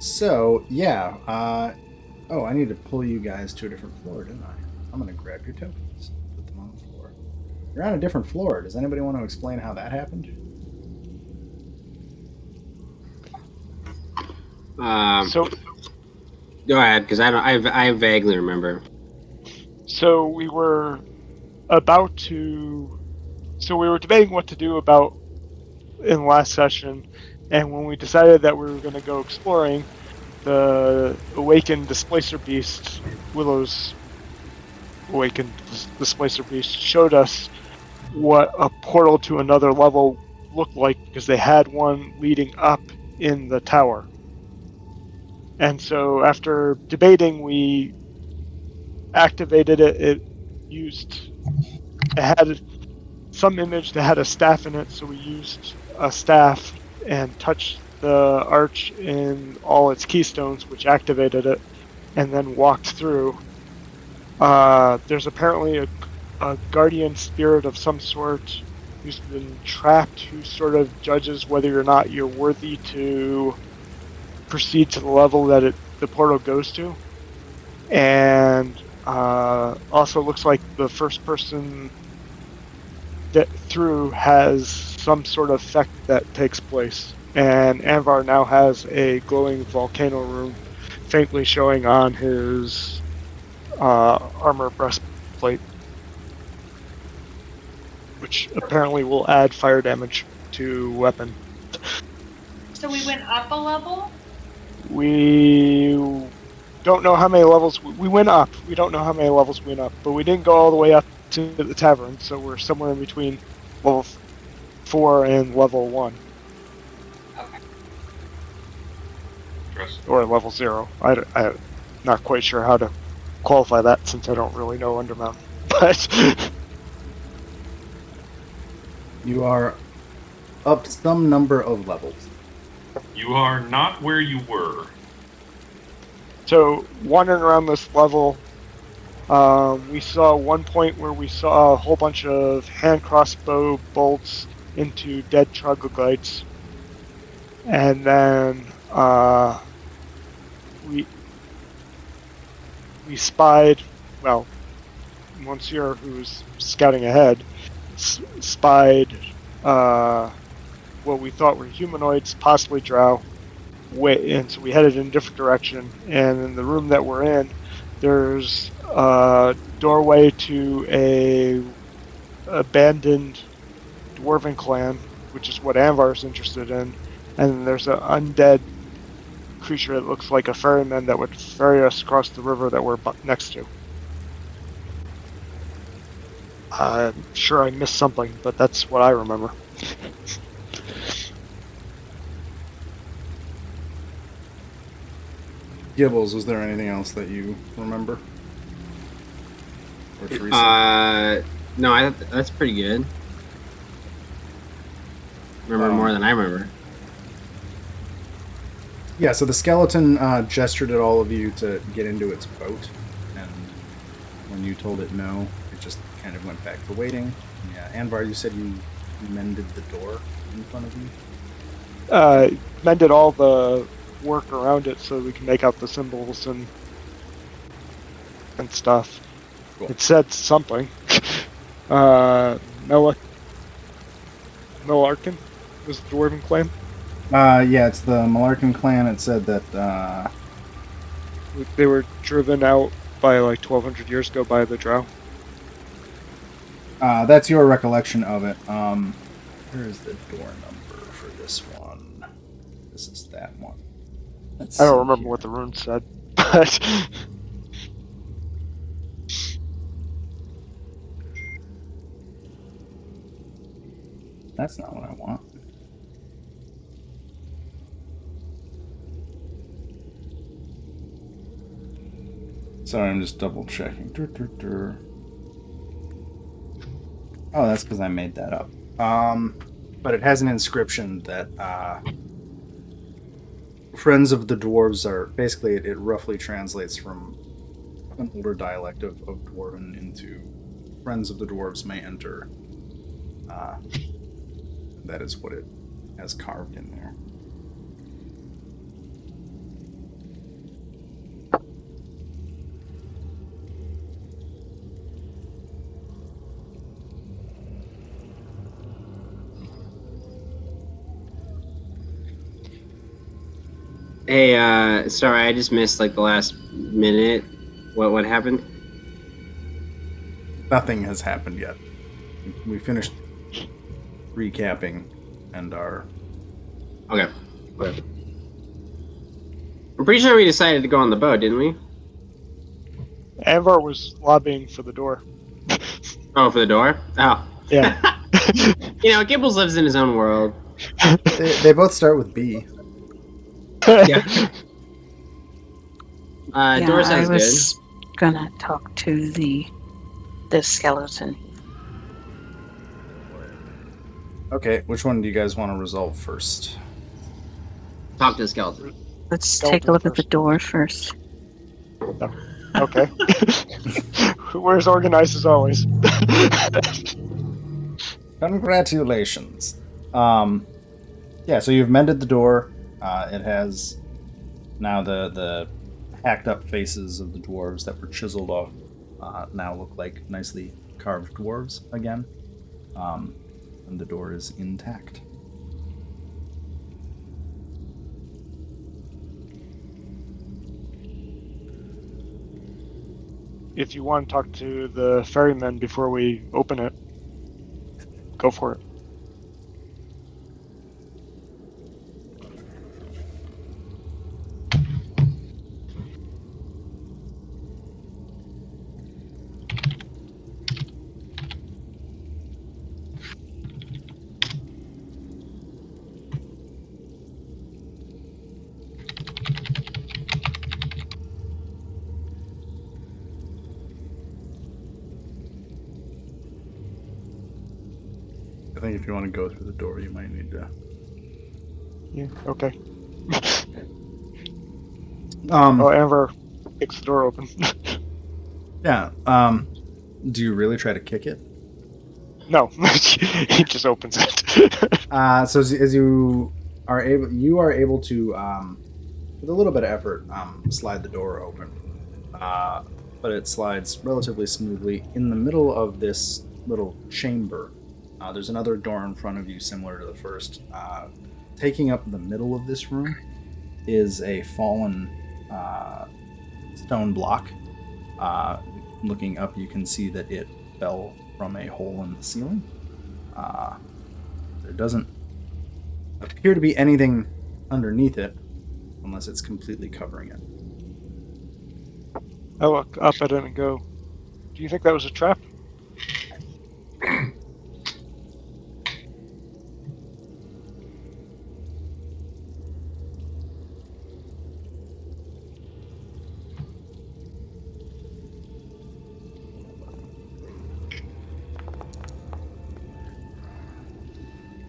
So, yeah. Oh, I need to pull you guys to a different floor, didn't I? I'm going to grab your tokens, put them on the floor. You're on a different floor. Does anybody want to explain how that happened? Um, So, Go ahead, because I don't. I vaguely remember. so we were about to. So we were debating what to do about in last session, and when we decided that we were going to go exploring, the awakened displacer beast, Willow's awakened displacer beast, showed us what a portal to another level looked like because they had one leading up in the tower. And so after debating, we activated it. It had some image that had a staff in it, so we used a staff and touched the arch in all its keystones, which activated it, and then walked through. There's apparently a guardian spirit of some sort who's been trapped, who sort of judges whether or not you're worthy to proceed to the level that the portal goes to. And also looks like the first person that through has some sort of effect that takes place. And Anvar now has a glowing volcano rune faintly showing on his armor breastplate, which apparently will add fire damage to weapon. So we went up a level? We don't know how many levels we went up. We don't know how many levels we went up, but we didn't go all the way up to the tavern, so we're somewhere in between level 4 and level 1. Okay. Or level 0. I'm not quite sure how to qualify that since I don't really know Undermountain. But You are up some number of levels. You are not where you were. so wandering around this level, we saw one point where we saw a whole bunch of hand crossbow bolts into dead troglodytes, and then we spied. Well, Monsieur, who's scouting ahead, spied what we thought were humanoids, possibly drow. And so we headed in a different direction. And in the room that we're in, there's a doorway to a abandoned dwarven clan, which is what Anvar's interested in. And there's an undead creature that looks like a ferryman that would ferry us across the river that we're next to. I'm sure I missed something, but that's what I remember. Gibbles, was there anything else that you remember? Or Teresa? No, that's pretty good. Remember more than I remember. Yeah, so the skeleton gestured at all of you to get into its boat, and when you told it no, it just kind of went back to waiting. Yeah, Anvar, you said you mended the door in front of you? Mended all the work around it so we can make out the symbols and stuff. Cool. It said something. Melairkyn was the dwarven clan. Yeah, it's the Melairkyn clan. It said that They were driven out by like 1,200 years ago by the drow. that's your recollection of it. Where is the door number for this one? This is that one. I don't remember what the rune said, but That's not what I want. Sorry, I'm just double checking. Oh, that's because I made that up. But it has an inscription that Friends of the Dwarves are basically it roughly translates from an older dialect of Dwarven into Friends of the Dwarves may enter. That is what it has carved in there. Hey, sorry, I just missed like the last minute. What happened? Nothing has happened yet. We finished recapping and our... Okay. I'm pretty sure we decided to go on the boat, didn't we? Anvar was lobbying for the door. Oh, for the door? Oh. Yeah. You know, Gibbles lives in his own world. They both start with B. Yeah. Yeah, Door I sounds was gonna talk to the skeleton. Okay, which one do you guys want to resolve first? good. Talk to the skeleton. Let's Skeleton take a look at the first. door first. Okay. We're as organized as always. Congratulations. Yeah, so you've mended the door. It has now the hacked up faces of the dwarves that were chiseled off now look like nicely carved dwarves again. And the door is intact. If you want to talk to the ferryman before we open it, go for it. I think if you want to go through the door, you might need to. Yeah, okay. Um, Oh, Anvar kicks the door open. yeah. Do you really try to kick it? No, he just opens it. So as you are able to, with a little bit of effort, slide the door open. But it slides relatively smoothly. In the middle of this little chamber, there's another door in front of you, similar to the first. Taking up the middle of this room is a fallen stone block. Looking up, you can see that it fell from a hole in the ceiling. There doesn't appear to be anything underneath it, unless it's completely covering it. I look up at him and go, "Do you think that was a trap?"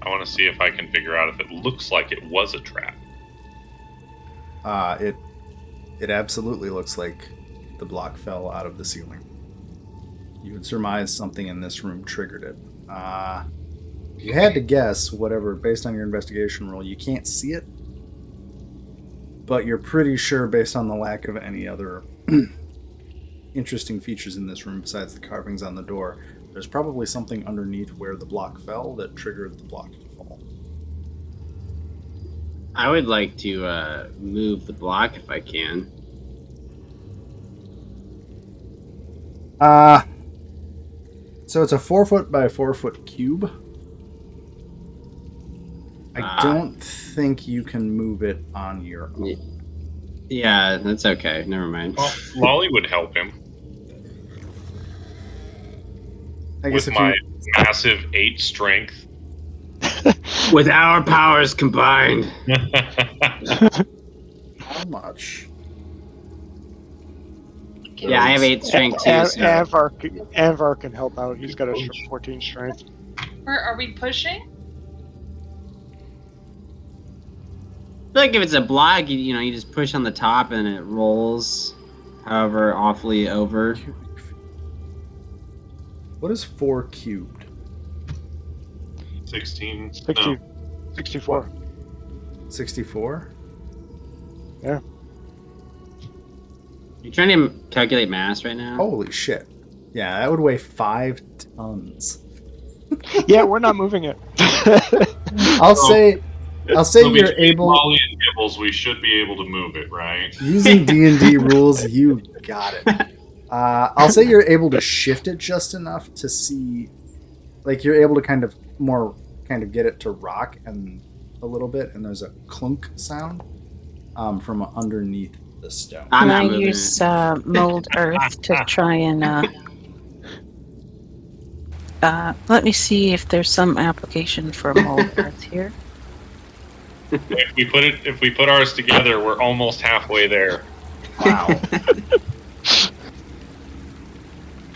I want to see if I can figure out if it looks like it was a trap. It absolutely looks like the block fell out of the ceiling. You would surmise something in this room triggered it. You had to guess, whatever, based on your investigation roll, you can't see it, but you're pretty sure, based on the lack of any other interesting features in this room besides the carvings on the door, there's probably something underneath where the block fell that triggered the block to fall. I would like to move the block if I can. So it's a 4-foot by 4-foot cube. I don't think you can move it on your own. Yeah, that's okay. Never mind. Well, Lolly would help him I guess with if my you, massive 8 strength. With our powers combined. how much? Yeah, I have 8 strength too. So. Anvar can help out. He's got a 14 strength. Where are we pushing? I feel like if it's a block, you just push on the top and it rolls, however awfully over. What is 4 cubed? 16. 60, No. 64. 64? Yeah. You trying to calculate mass right now? Holy shit. Yeah, that would weigh 5 tons. Yeah, we're not moving it. I'll say I'll say So you're between able. Molly and Gibbles, we should be able to move it, right? Using D&D rules, you got it. I'll say you're able to shift it just enough to see, like you're able to kind of get it to rock and a little bit, and there's a clunk sound from underneath the stone. I'm Can not I moving use it. mold earth to try and let me see if there's some application for mold earth here. If we put ours together, we're almost halfway there. Wow.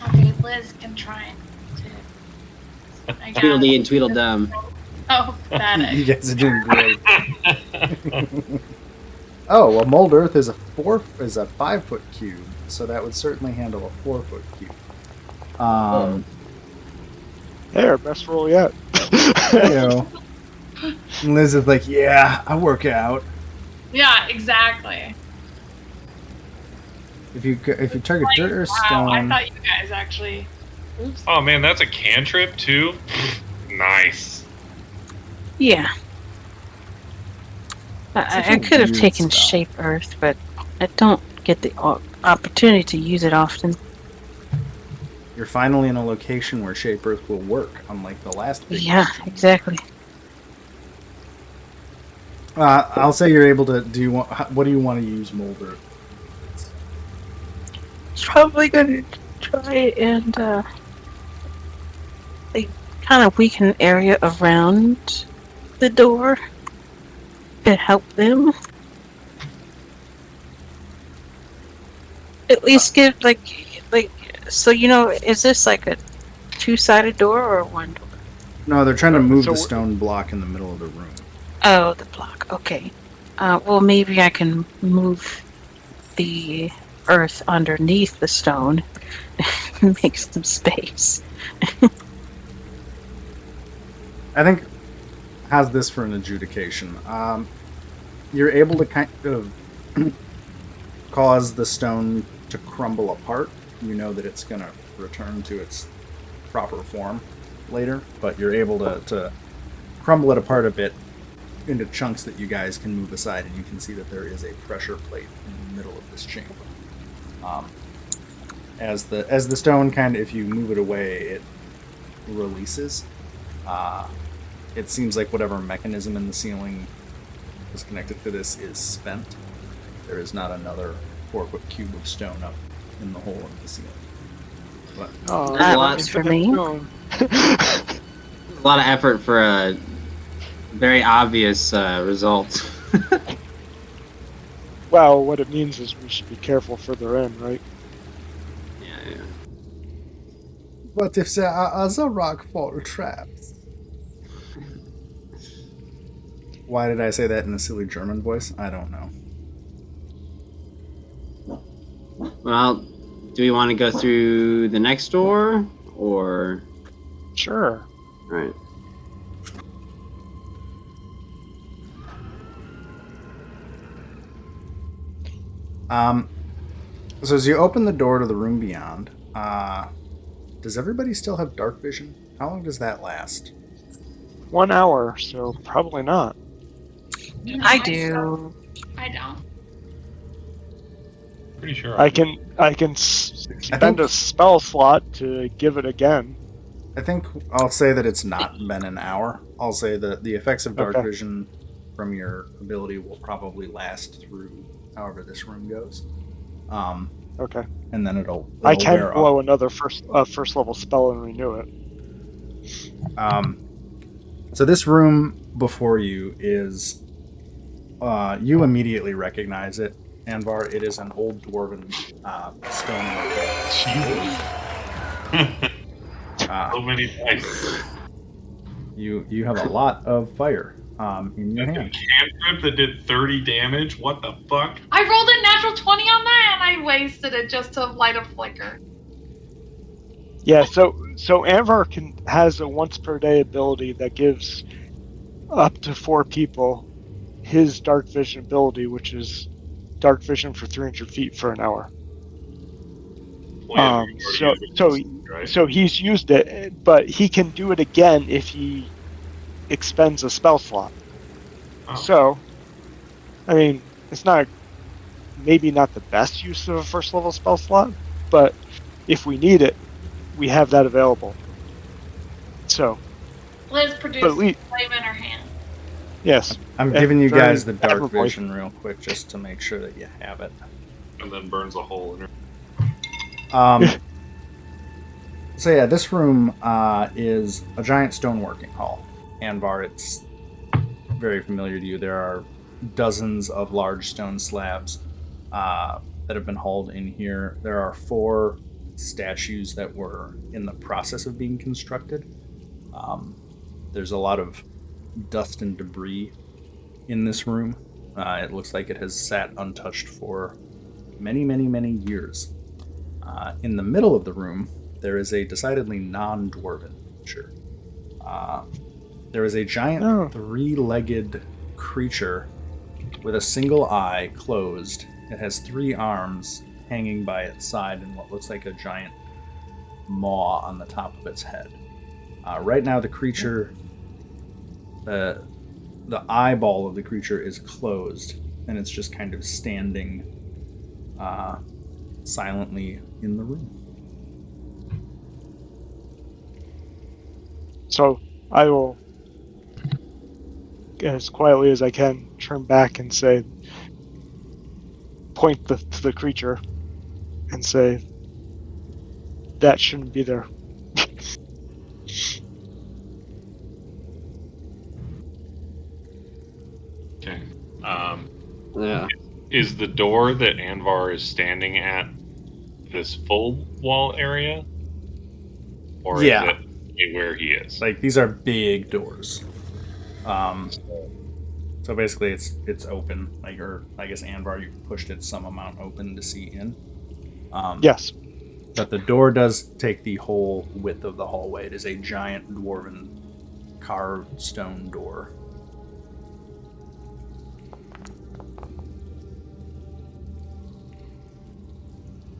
Okay, Liz can try to. I guess. Tweedledee and Tweedledum. Oh, pathetic. You guys are doing great. Oh, well, mold earth is a 5-foot cube, so that would certainly handle a 4-foot cube. There, best roll yet. You know, and Liz is like, yeah, I work out. Yeah, exactly. If you target dirt or Wow, stone, I thought you guys actually. Oops. Oh man, that's a cantrip too. Nice. Yeah. Such I a could have weird taken spell. shape earth, but I don't get the opportunity to use it often. you're finally in a location where shape earth will work, unlike the last big Yeah, exactly. I'll say you're able to. What do you want to use mold earth? It's probably gonna try and like kind of weaken the area around the door to help them. At least give like so is this like a two-sided door or one door? No, they're trying to move So the stone block in the middle of the room. Oh, the block. Okay. Well, maybe I can move the earth underneath the stone and make some space. I think has this for an adjudication. You're able to kind of cause the stone to crumble apart. You know that it's going to return to its proper form later, but you're able to crumble it apart a bit into chunks that you guys can move aside, and you can see that there is a pressure plate in the middle of this chamber. As the stone kind of, if you move it away, it releases. It seems like whatever mechanism in the ceiling was connected to this is spent. There is not another 4-foot cube of stone up in the hole of the ceiling. But Oh, That lot works for me. A lot of effort for a very obvious result. Well, what it means is we should be careful further in, right? Yeah. what if there are other rockfall traps? Why did I say that in a silly German voice? I don't know. Well, do we want to go through the next door or? Sure. Right. So as you open the door to the room beyond, does everybody still have dark vision? How long does that last? 1 hour, so probably not. I do. I don't. Pretty sure I can spend a spell slot to give it again. I think I'll say that it's not been an hour. I'll say that the effects of dark Okay. vision from your ability will probably last through however this room goes. Okay. And then it'll I can wear blow off. another first level spell and renew it. So this room before you is, you immediately recognize it, Anvar. It is an old dwarven stone. so many dice. You have a lot of fire in your That's a hand. cantrip that did 30 damage. What the fuck? I rolled a natural 20 on that and I wasted it just to light a flicker. Yeah, so Anvar has a once per day ability that gives up to 4 people his dark vision ability, which is dark vision for 300 feet for an hour. Well, yeah, you've already used it, right? So he's used it, but he can do it again if he expends a spell slot. Oh. So, I mean, it's not maybe not the best use of a first level spell slot, but if we need it, we have that available. So, Liz but at produced least, flame in her hand. yes. I'm and giving you very guys the dark admirably. vision real quick just to make sure that you have it. And then burns a hole in her. So yeah, this room is a giant stoneworking hall. Anvar, it's very familiar to you. There are dozens of large stone slabs that have been hauled in here. There are 4 statues that were in the process of being constructed. There's a lot of dust and debris in this room. It looks like it has sat untouched for many, many, many years. In the middle of the room, there is a decidedly non-dwarven feature. There is a giant Oh. 3-legged creature with a single eye closed. It has 3 arms hanging by its side and what looks like a giant maw on the top of its head. Right now, the creature, the eyeball of the creature is closed, and it's just kind of standing silently in the room. So I will, as quietly as I can, turn back and say, point to the creature and say, that shouldn't be there. Okay. Yeah. Is the door that Anvar is standing at this full wall area? Or Yeah. is it where he is? Like, these are big doors. So basically it's open, like, or I guess Anvar, you pushed it some amount open to see in. Yes. But the door does take the whole width of the hallway. It is a giant dwarven carved stone door.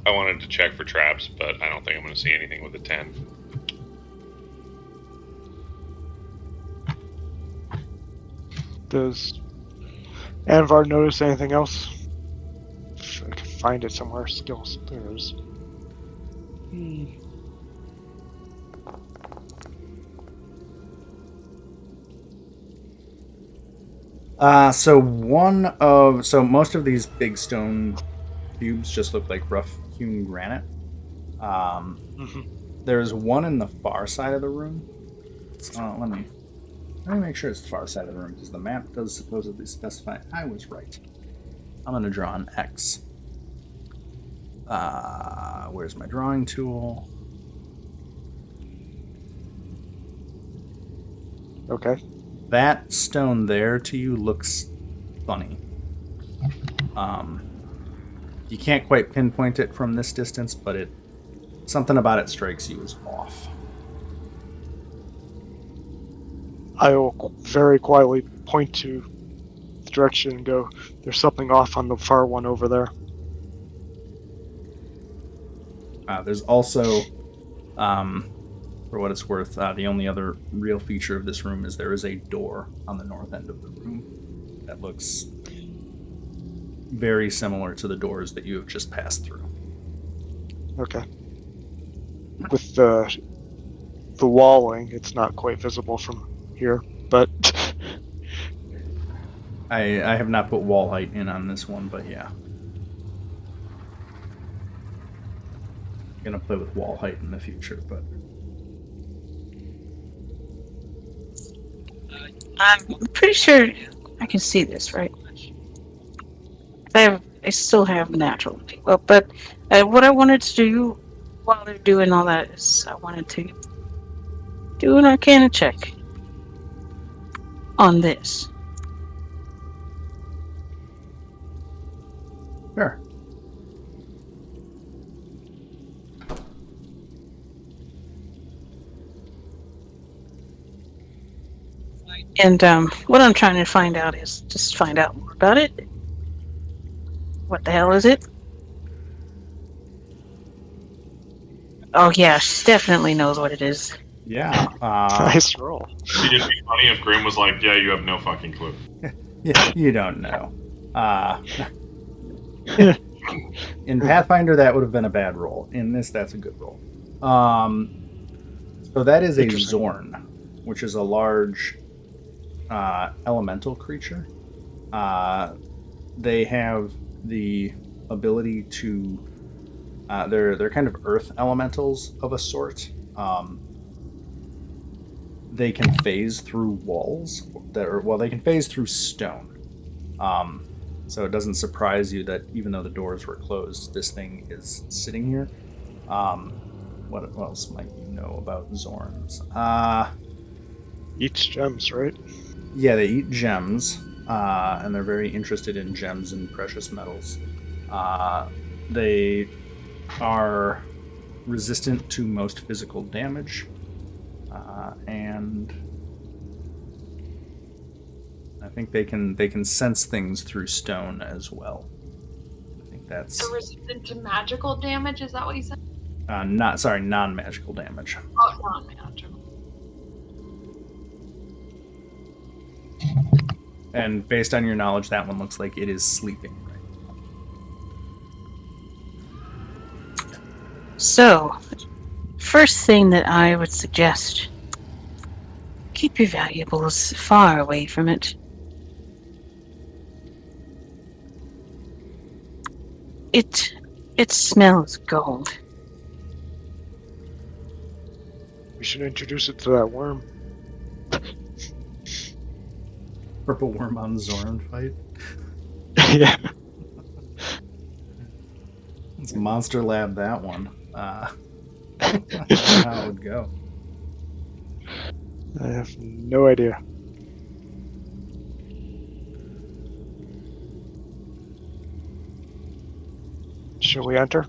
I wanted to check for traps, but I don't think I'm going to see anything with a 10. Does Anvar notice anything else? If I can find it somewhere. Skills. There it is. So most of these big stone cubes just look like rough hewn granite. There's one in the far side of the room. Let me make sure it's the far side of the room because the map does supposedly specify. I was right. I'm gonna draw an X. Where's my drawing tool? Okay. That stone there to you looks funny. You can't quite pinpoint it from this distance, but something about it strikes you as off. I will very quietly point to the direction and go, there's something off on the far one over there. There's also, for what it's worth, the only other real feature of this room is there is a door on the north end of the room that looks very similar to the doors that you have just passed through. Okay. With the walling, it's not quite visible from here, but I have not put wall height in on this one, but yeah. I'm gonna play with wall height in the future, but I'm pretty sure I can see this, right? I still have natural. Well, but what I wanted to do while they're doing all that is I wanted to do an Arcana check on this. sure. And what I'm trying to find out is just find out more about it. What the hell is it? Oh yeah, she definitely knows what it is. Yeah. nice roll. It'd be funny if Grim was like, yeah, you have no fucking clue. You don't know. In Pathfinder, that would have been a bad roll. In this, that's a good roll. So that is a Interesting. Zorn, which is a large elemental creature. They have the ability to. They're kind of earth elementals of a sort. They can phase through walls they can phase through stone. So it doesn't surprise you that even though the doors were closed, this thing is sitting here. What else might you know about Zorns? Eats gems, right? Yeah, they eat gems, and they're very interested in gems and precious metals. They are resistant to most physical damage, and I think they can sense things through stone as well. I think that's So resistant to magical damage, is that what you said? non-magical damage. Oh, non-magical. And based on your knowledge, that one looks like it is sleeping. So, first thing that I would suggest, keep your valuables far away from it. It smells gold. We should introduce it to that worm. Purple worm on Zorn fight. Yeah. It's Monster Lab, that one. I don't know how it would go. I have no idea. Shall we enter?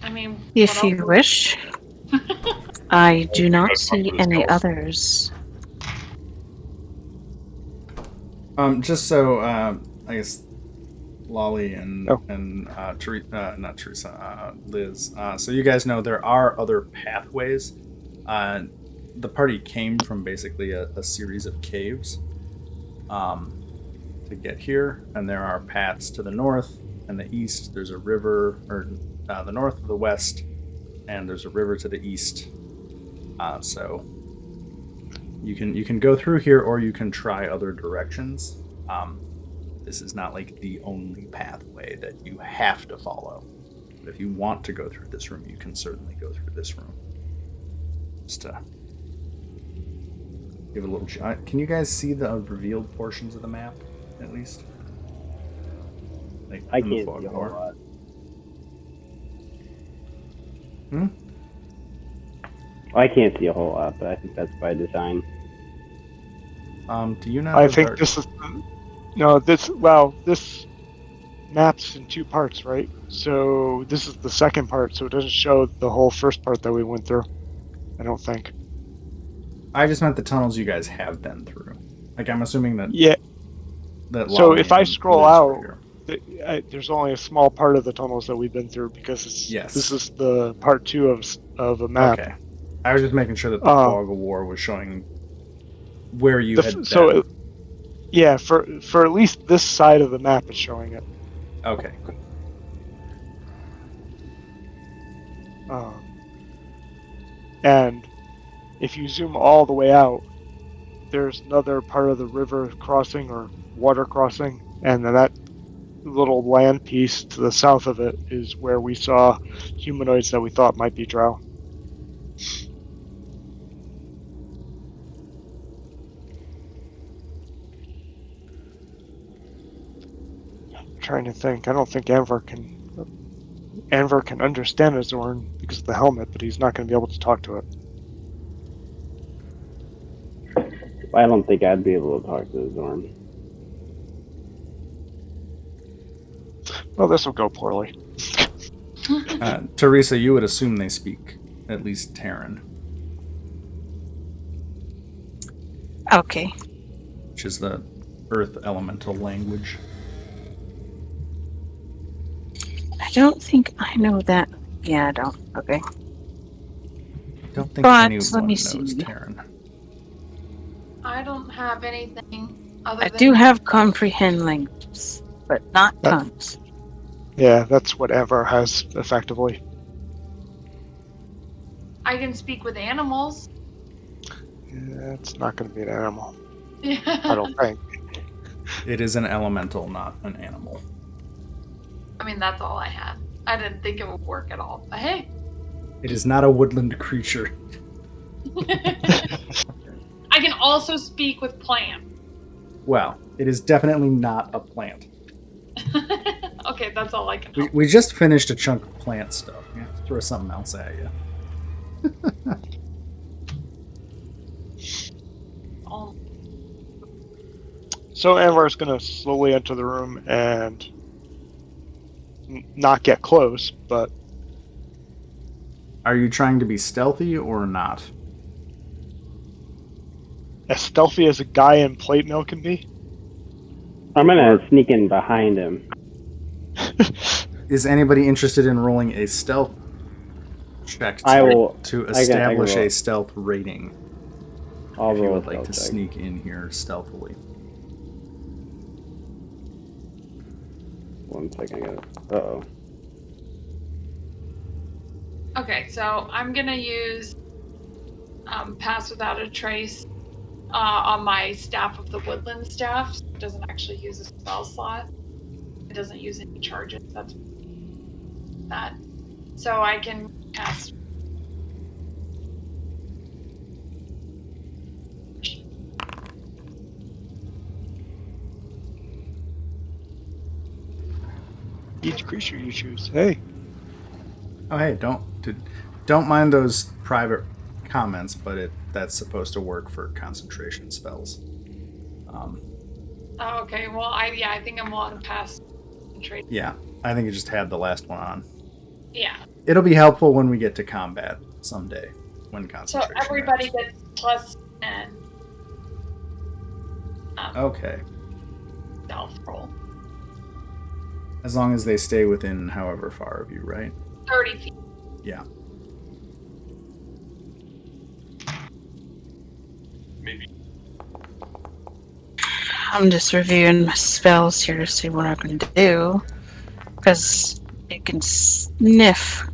I mean, If what you else? wish. I do not Gotta talk see to this any elf. others. Just so I guess Lolly and Oh. not Teresa, Liz. So you guys know there are other pathways. The party came from basically a series of caves to get here, and there are paths to the north and the east. There's a river, or the north, the west, and there's a river to the east. So you can go through here, or you can try other directions. This is not like the only pathway that you have to follow. But if you want to go through this room, you can certainly go through this room. Just to give a little. Can you guys see the revealed portions of the map, at least? Like I in the can't fog see a whole war? lot. I can't see a whole lot, but I think that's by design. Do you not? I have think dark- this is no. This map's in two parts, right? So this is the second part, so it doesn't show the whole first part that we went through. I don't think. I just meant the tunnels you guys have been through. Like I'm assuming that. Yeah. That So Lolly if I and scroll Liz were out, here. there's only a small part of the tunnels that we've been through because Yes. this is the part 2 of a map. Okay. I was just making sure that the Uh, fog of war was showing where you had been. So yeah, for at least this side of the map, it's showing it. Okay. And if you zoom all the way out, there's another part of the river crossing or water crossing, and then that little land piece to the south of it is where we saw humanoids that we thought might be drow. I'm trying to think. I don't think Anvar can understand a Zorn because of the helmet, but he's not going to be able to talk to it. I don't think I'd be able to talk to the Zorn. Well, this will go poorly. Teresa, you would assume they speak at least Terran, Okay. which is the Earth elemental language. I don't think I know that. Yeah, I don't. Okay. I don't think But anyone let me knows see. Terran. I don't have anything other I than do have comprehend languages, but not That- tongues. Yeah, that's what Anvar has effectively. I can speak with animals. Yeah, it's not going to be an animal. I I don't think. It is an elemental, not an animal. mean, that's all I had. I didn't think it would work at all. But hey. It is not a woodland creature. I can also speak with plants. Well, it is definitely not a plant. Okay, that's all I can help. We just finished a chunk of plant stuff. We have to throw something else at you. Oh, So Anvar's going to slowly enter the room and not get close, but Are you trying to be stealthy or not? as stealthy as a guy in plate mail can be. I'm gonna sneak in behind him. Is anybody interested in rolling a stealth check I will. to I can establish roll. a stealth rating? I'll If you roll would a like to stealth check. sneak in here stealthily. 1 second. I got it. Uh-oh. okay, so I'm gonna use Pass Without a Trace on my Staff of the Woodland staff. So it doesn't actually use a spell slot. It doesn't use any charges. That's that. So I can cast. Each creature you choose. Hey, Oh, hey, don't mind those private comments, but that's supposed to work for concentration spells. Oh, okay. Well, I think I'm on Pass and Trace. Yeah, I think it just had the last one on. Yeah. It'll be helpful when we get to combat someday, when So concentration. everybody ends. gets plus 10. Okay, Stealth roll. as long as they stay within however far of you, right? 30 feet. Yeah. Maybe. I'm just reviewing my spells here to see what I can do. Because it can sniff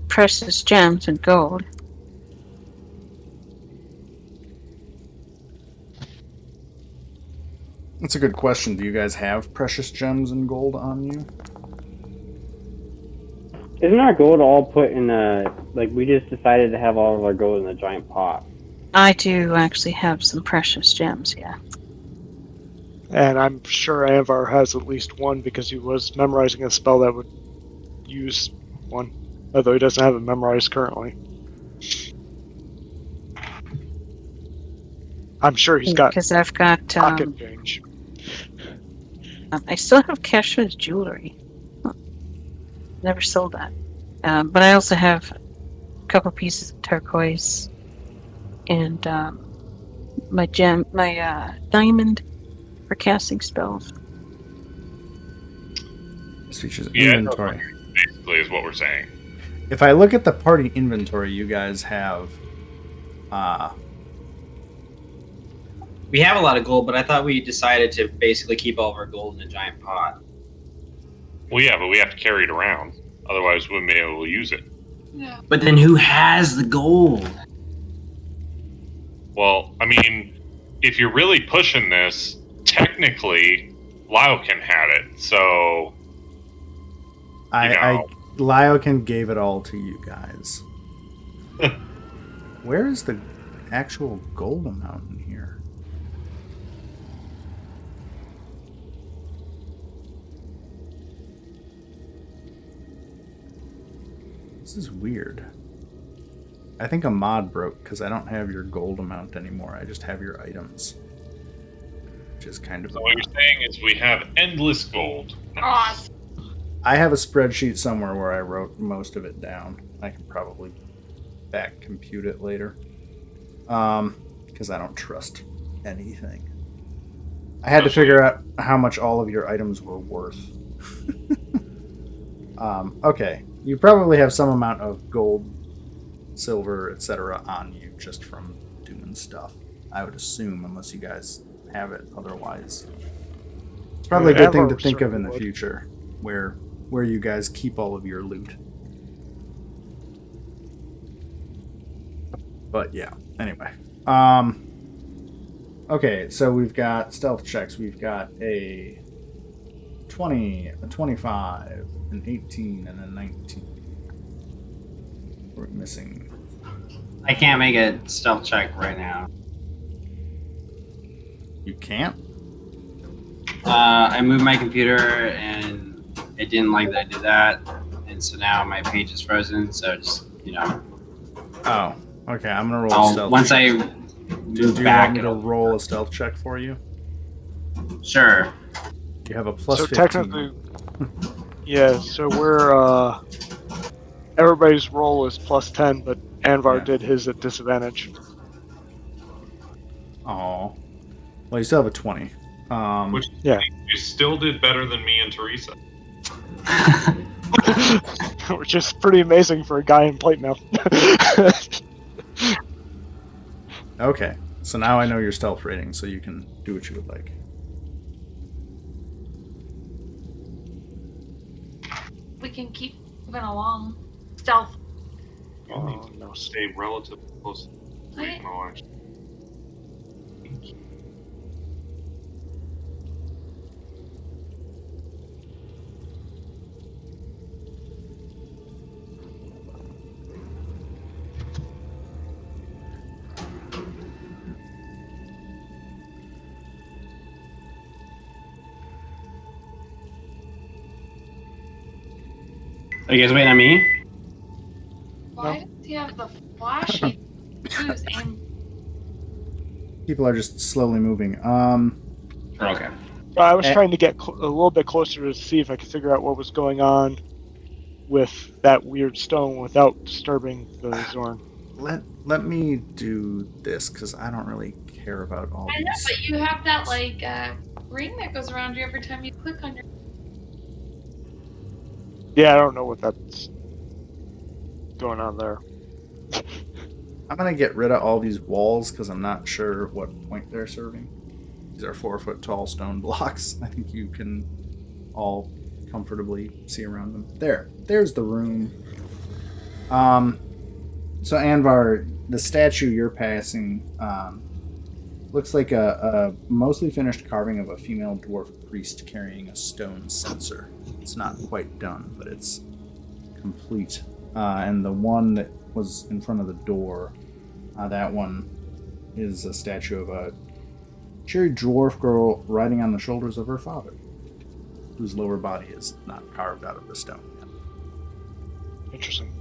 precious gems and gold. That's a good question. Do you guys have precious gems and gold on you? Isn't our gold all put in a like? We just decided to have all of our gold in a giant pot. I do actually have some precious gems, yeah. and I'm sure Anvar has at least one because he was memorizing a spell that would use one, although he doesn't have it memorized currently. I'm sure he's got Because I've got, pocket change. I still have Cashman's jewelry. Huh. Never sold that. But I also have a couple pieces of turquoise and my diamond for casting spells. This features Yeah, inventory. basically, is what we're saying. If I look at the party inventory, you guys have We have a lot of gold, but I thought we decided to basically keep all of our gold in a giant pot. Well, yeah, but we have to carry it around. Otherwise, we wouldn't be able to use it. Yeah. But then who has the gold? Well, I mean, if you're really pushing this, technically, Melairkyn had it. So, Melairkyn gave it all to you guys. Where is the actual gold amount in here? This is weird. I think a mod broke because I don't have your gold amount anymore. I just have your items. Which is kind of so what you're saying is we have endless gold. Awesome. I have a spreadsheet somewhere where I wrote most of it down. I can probably back compute it later. Because I don't trust anything. I had to figure out how much all of your items were worth. Okay. You probably have some amount of gold, silver, etc. on you just from doing stuff. I would assume, unless you guys have it otherwise. It's probably a good thing to think of in the future, where you guys keep all of your loot. But yeah, anyway. Okay, so we've got stealth checks. We've got a 20, a 25, an 18, and a 19. We're missing. I can't make a stealth check right now. You can't? I moved my computer and it didn't like that I did that. And so now my page is frozen. So just, Oh, okay. I'm going to roll a stealth once check. I Do move you back, want me to roll a stealth check for you? Sure. You have a plus so 15. technically, yeah. So we're everybody's roll is plus 10, but Anvar did his at disadvantage. Oh, well, you still have a 20. Which Yeah. you still did better than me and Teresa. Which is pretty amazing for a guy in plate mail. Okay, so now I know your stealth rating, so you can do what you would like. We can keep moving along. Stealth. You need to stay relatively close to the Okay. Mo, actually. Are you guys waiting on me? Why does he have the flashy use aim? People are just slowly moving. Okay. I was trying to get a little bit closer to see if I could figure out what was going on with that weird stone without disturbing the Zorn. Let me do this, because I don't really care about all I know, these. but you have that ring that goes around you every time you click on your. Yeah, I don't know what that's going on there. I'm going to get rid of all these walls, because I'm not sure what point they're serving. These are 4-foot tall stone blocks. I think you can all comfortably see around them. There's the room. So Anvar, the statue you're passing looks like a mostly finished carving of a female dwarf priest carrying a stone censer. It's not quite done, but it's complete. And the one that was in front of the door, that one is a statue of a cheery dwarf girl riding on the shoulders of her father, whose lower body is not carved out of the stone yet. Interesting.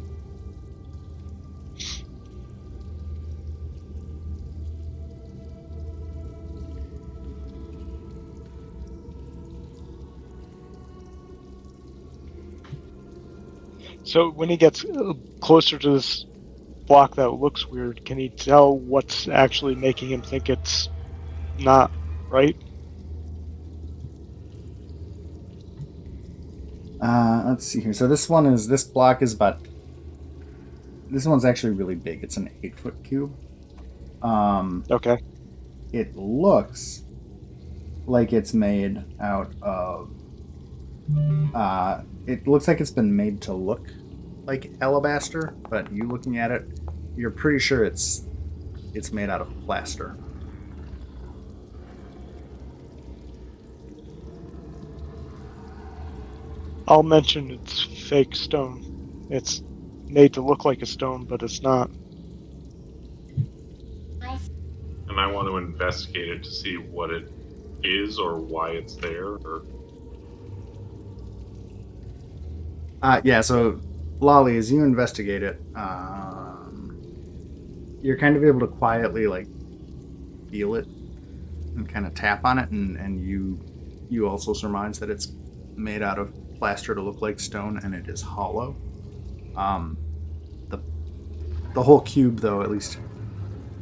So when he gets closer to this block that looks weird, can he tell what's actually making him think it's not right? Let's see here. So this block is about. This one's actually really big. It's an 8-foot cube. Okay. It looks like it's made out of. It looks like it's been made to look like alabaster, but you looking at it, you're pretty sure it's made out of plaster. I'll mention it's fake stone. It's made to look like a stone, but it's not. And I want to investigate it to see what it is or why it's there. Or... Yeah, so Lolly, as you investigate it, you're kind of able to quietly feel it and kind of tap on it, and you also surmise that it's made out of plaster to look like stone, and it is hollow. The whole cube, though, at least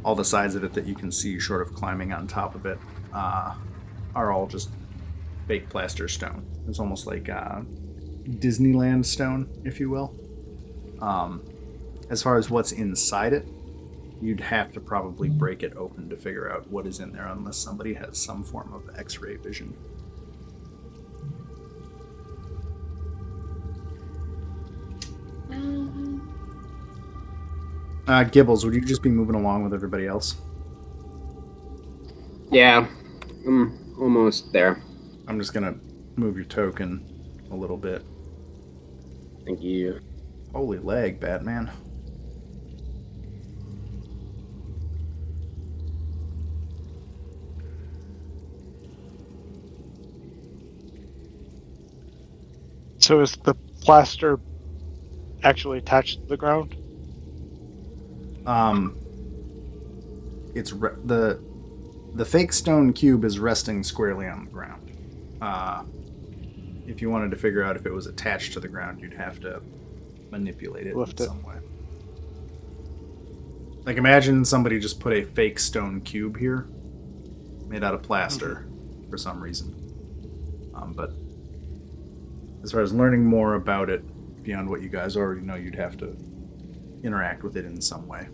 all the sides of it that you can see short of climbing on top of it, are all just fake plaster stone. It's almost like Disneyland stone, if you will. As far as what's inside it, you'd have to probably break it open to figure out what is in there, unless somebody has some form of X-ray vision. Gibbles, would you just be moving along with everybody else? Yeah, I'm almost there. I'm just gonna move your token a little bit. Thank you. Holy leg, Batman. So is the plaster actually attached to the ground? It's the fake stone cube is resting squarely on the ground. If you wanted to figure out if it was attached to the ground, you'd have to manipulate it Lift in it. some way. Like, imagine somebody just put a fake stone cube here, made out of plaster, for some reason. But as far as learning more about it, beyond what you guys already know, you'd have to interact with it in some way.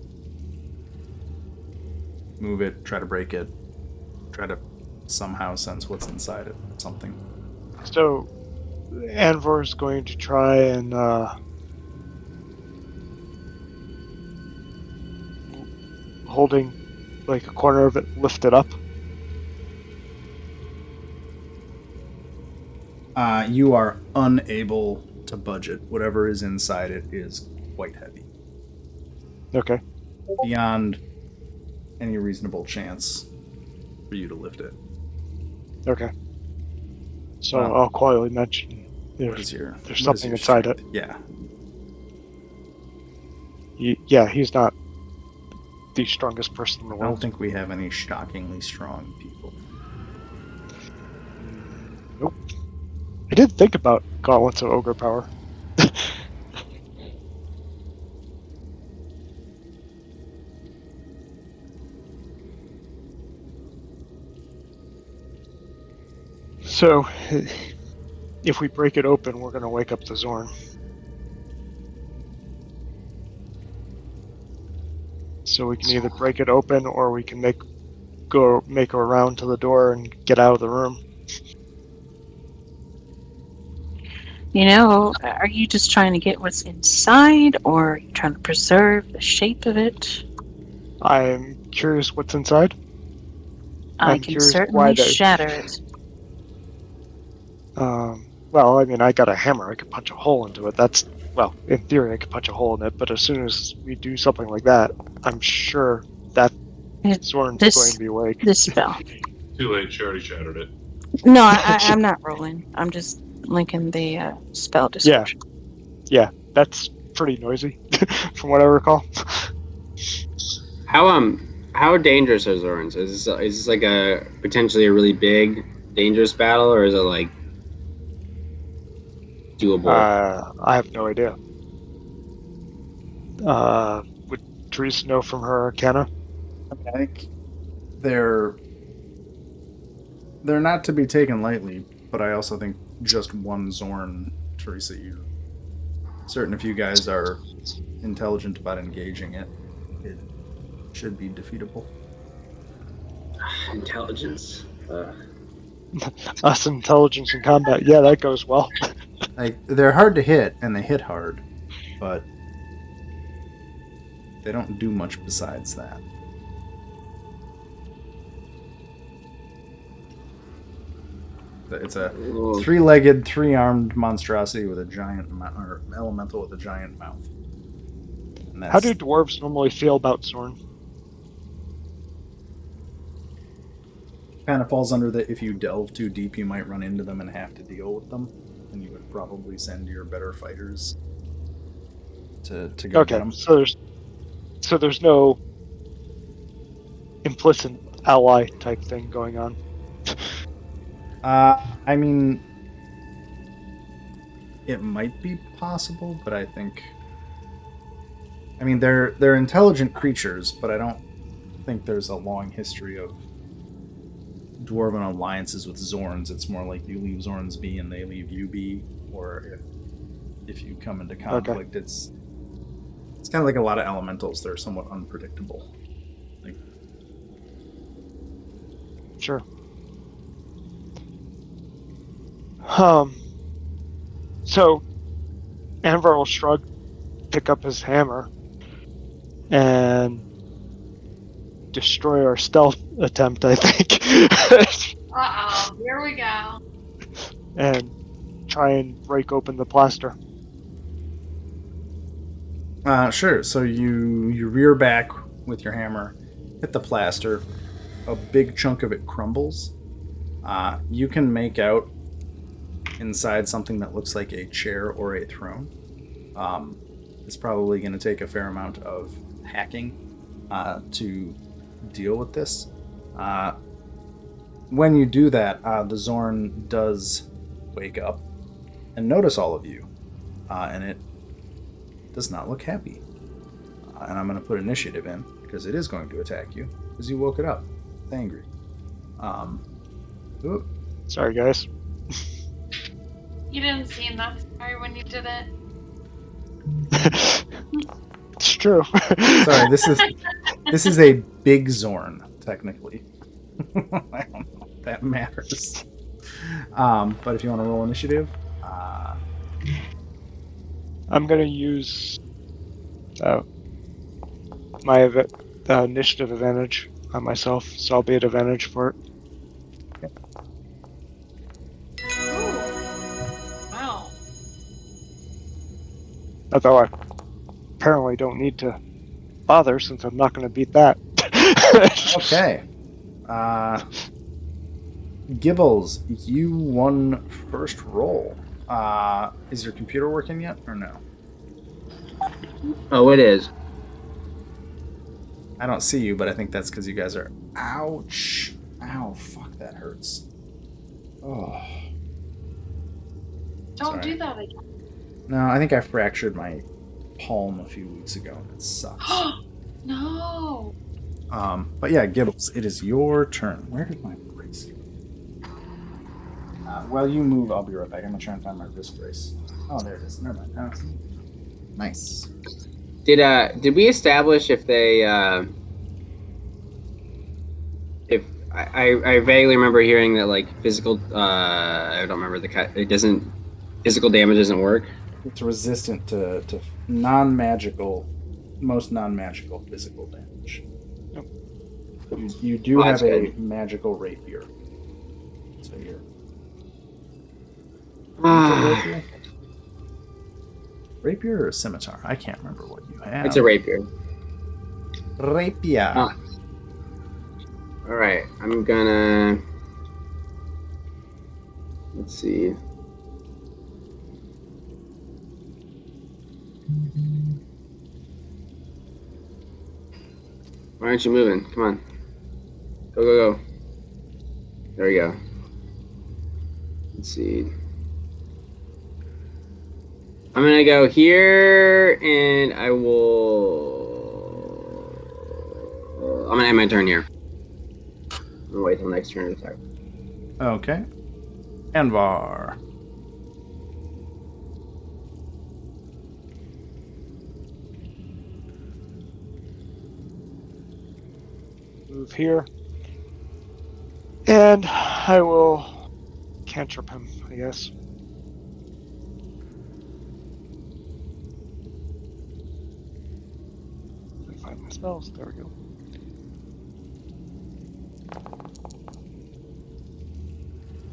Move it, try to break it, try to somehow sense what's inside it, something. So Anvor is going to try and holding like a corner of it, lift it up. You are unable to budge it. Whatever is inside it is quite heavy. Okay. Beyond any reasonable chance for you to lift it. Okay. So Well, I'll quietly mention What is there's your, there's what is something your inside strength? Yeah. Yeah, he's not the strongest person in the I don't world. think we have any shockingly strong people. Nope. I did think about gauntlets of ogre power. So, if we break it open, we're going to wake up the Zorn. So we can either break it open, or we can make a round to the door and get out of the room. You know, are you just trying to get what's inside, or are you trying to preserve the shape of it? I'm curious what's inside. I I'm can curious certainly why they. shatter it. Well, I mean, I got a hammer. I could punch a hole into it. Well, in theory, I could punch a hole in it. But as soon as we do something like that, I'm sure that Zorn's going to be awake. This spell. Too late. She already shattered it. No, I'm not rolling. I'm just linking the spell description. Yeah, that's pretty noisy, from what I recall. How dangerous are Zorns? Is this like a potentially a really big, dangerous battle, or is it like doable? I have no idea. Would Teresa know from her arcana? I think they're not to be taken lightly, but I also think just one Zorn, Teresa, you're certain if you guys are intelligent about engaging it, it should be defeatable. Intelligence. Us intelligence in combat. Yeah, that goes well. Like, they're hard to hit, and they hit hard, but they don't do much besides that. It's a three-legged, three-armed monstrosity with a giant or elemental with a giant mouth. And How do dwarves normally feel about Zorn? kind of falls under the if you delve too deep, you might run into them and have to deal with them, and you would probably send your better fighters to go get them. So there's no implicit ally type thing going on. I mean, it might be possible, but I think, I mean, they're intelligent creatures, but I don't think there's a long history of dwarven alliances with Zorns. It's more like you leave Zorns be and they leave you be, or if you come into conflict, it's It's kind of like a lot of elementals. They're somewhat unpredictable. Like, Sure. So Anvar will shrug, pick up his hammer, and destroy our stealth attempt, I think. Uh-oh, here we go. And try and break open the plaster. sure. So you rear back with your hammer, hit the plaster. A big chunk of it crumbles. You can make out inside something that looks like a chair or a throne. It's probably going to take a fair amount of hacking to deal with this. When you do that, the Zorn does wake up and notice all of you, and it does not look happy. And I'm going to put initiative in because it is going to attack you because you woke it up. It's angry. Ooh. Sorry, guys. You didn't seem that sorry when you did it. It's true. Sorry, this is a big Zorn, technically. I don't know if that matters. But if you want to roll initiative, I'm gonna use my initiative advantage on myself, so I'll be at advantage for it. Wow. Although I apparently don't need to bother since I'm not gonna beat that. okay. Gibbles, you won first roll. Is your computer working yet or no? Oh, it is. I don't see you, but I think that's because you guys are. Ouch! Ow! Fuck, that hurts. Oh. Don't Sorry. do that again. No, I think I fractured my palm a few weeks ago, and it sucks. No. But yeah, Gibbles, it is your turn. Where did my brace go? While you move, I'll be right back. I'm gonna try and find my wrist brace. Oh, there it is. Never mind. Nice. Did we establish if they if I vaguely remember hearing that like physical I don't remember physical damage doesn't work. It's resistant to non-magical, most non-magical physical damage. Yep. You do have a good. magical rapier. So you're. Ah. Rapier or scimitar? I can't remember what you have. It's a rapier. Rapier. Ah. All right, I'm gonna. Let's see. Why aren't you moving? Come on. Go, go, go. There we go. Let's see. I'm gonna go here, and I will. I'm gonna end my turn here. I'm gonna wait till next turn to attack. Okay. Anvar. Move here. And I will cantrip him, I guess. Let me find my spells. There we go.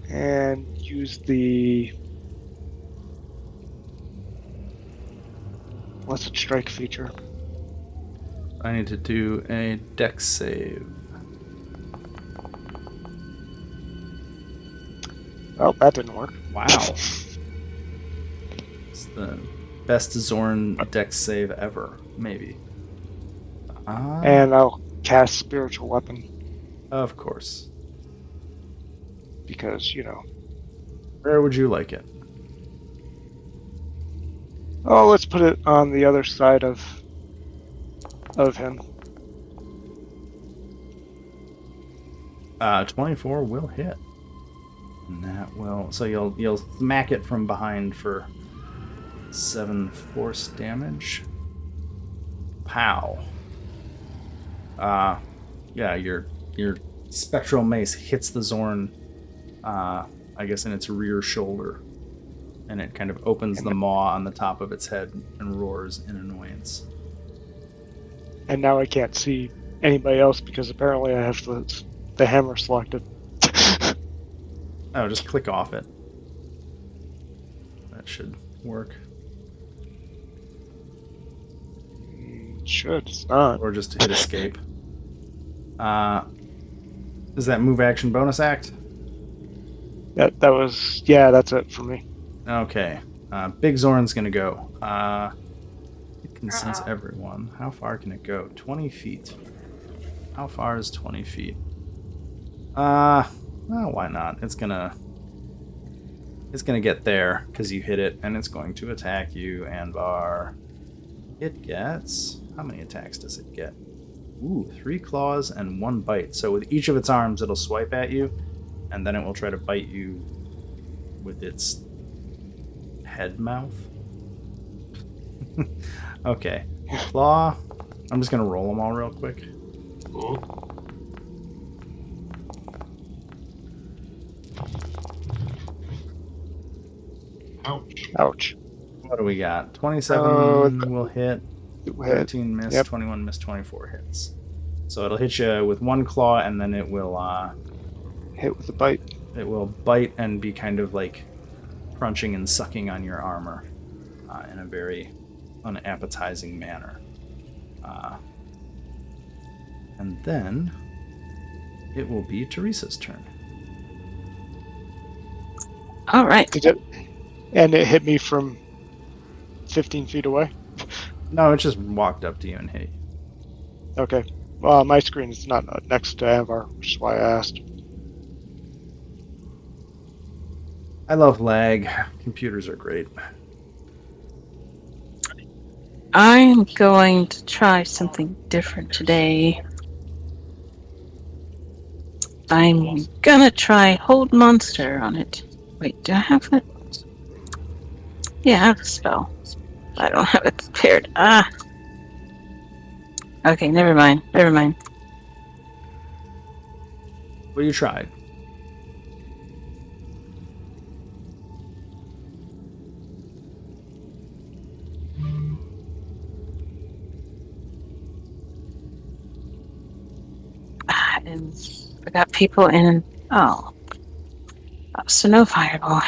And use the Blessed Strike feature. I need to do a dex save. Oh, that didn't work. Wow. It's the best Zorn dex save ever, maybe. And I'll cast Spiritual Weapon Of course. because, you know. Where would you like it? Oh, let's put it on the other side of him. 24 will hit. And that will. So you'll smack it from behind for 7 force damage. Pow. Yeah, your spectral mace hits the Zorn, I guess in its rear shoulder, and it kind of opens the maw on the top of its head and roars in annoyance. And now I can't see anybody else because apparently I have the hammer selected. Oh, just click off it. That should work. Should, it's not. Or just hit escape. Is that move action bonus act? That was, yeah, that's it for me. Okay. Big Zorn's gonna go. It can sense Uh-oh. everyone. How far can it go? 20 feet. How far is 20 feet? Well, why not? It's gonna get there because you hit it, and it's going to attack you, Anvar. It gets... How many attacks does it get? Ooh, 3 claws and 1 bite. So with each of its arms, it'll swipe at you, and then it will try to bite you with its head mouth. Okay. Claw. I'm just going to roll them all real quick. Ouch. Ouch. What do we got? 27 will hit. 13 miss, Yep. 21 miss, 24 hits. So it'll hit you with 1 claw, and then it will Hit with a bite. it will bite and be kind of like crunching and sucking on your armor in a very unappetizing manner. And then it will be Teresa's turn. All right. Did it? And it hit me from 15 feet away? No, it just walked up to you and hit you. Okay. Well, my screen is not next to Anvar, which is why I asked. I love lag. Computers are great. I'm going to try something different today. I'm gonna try Hold Monster on it. Wait, do I have it? Yeah, I have a spell. I don't have it prepared. Okay, never mind. Well, you tried. And I got people in. Oh, so no fireball.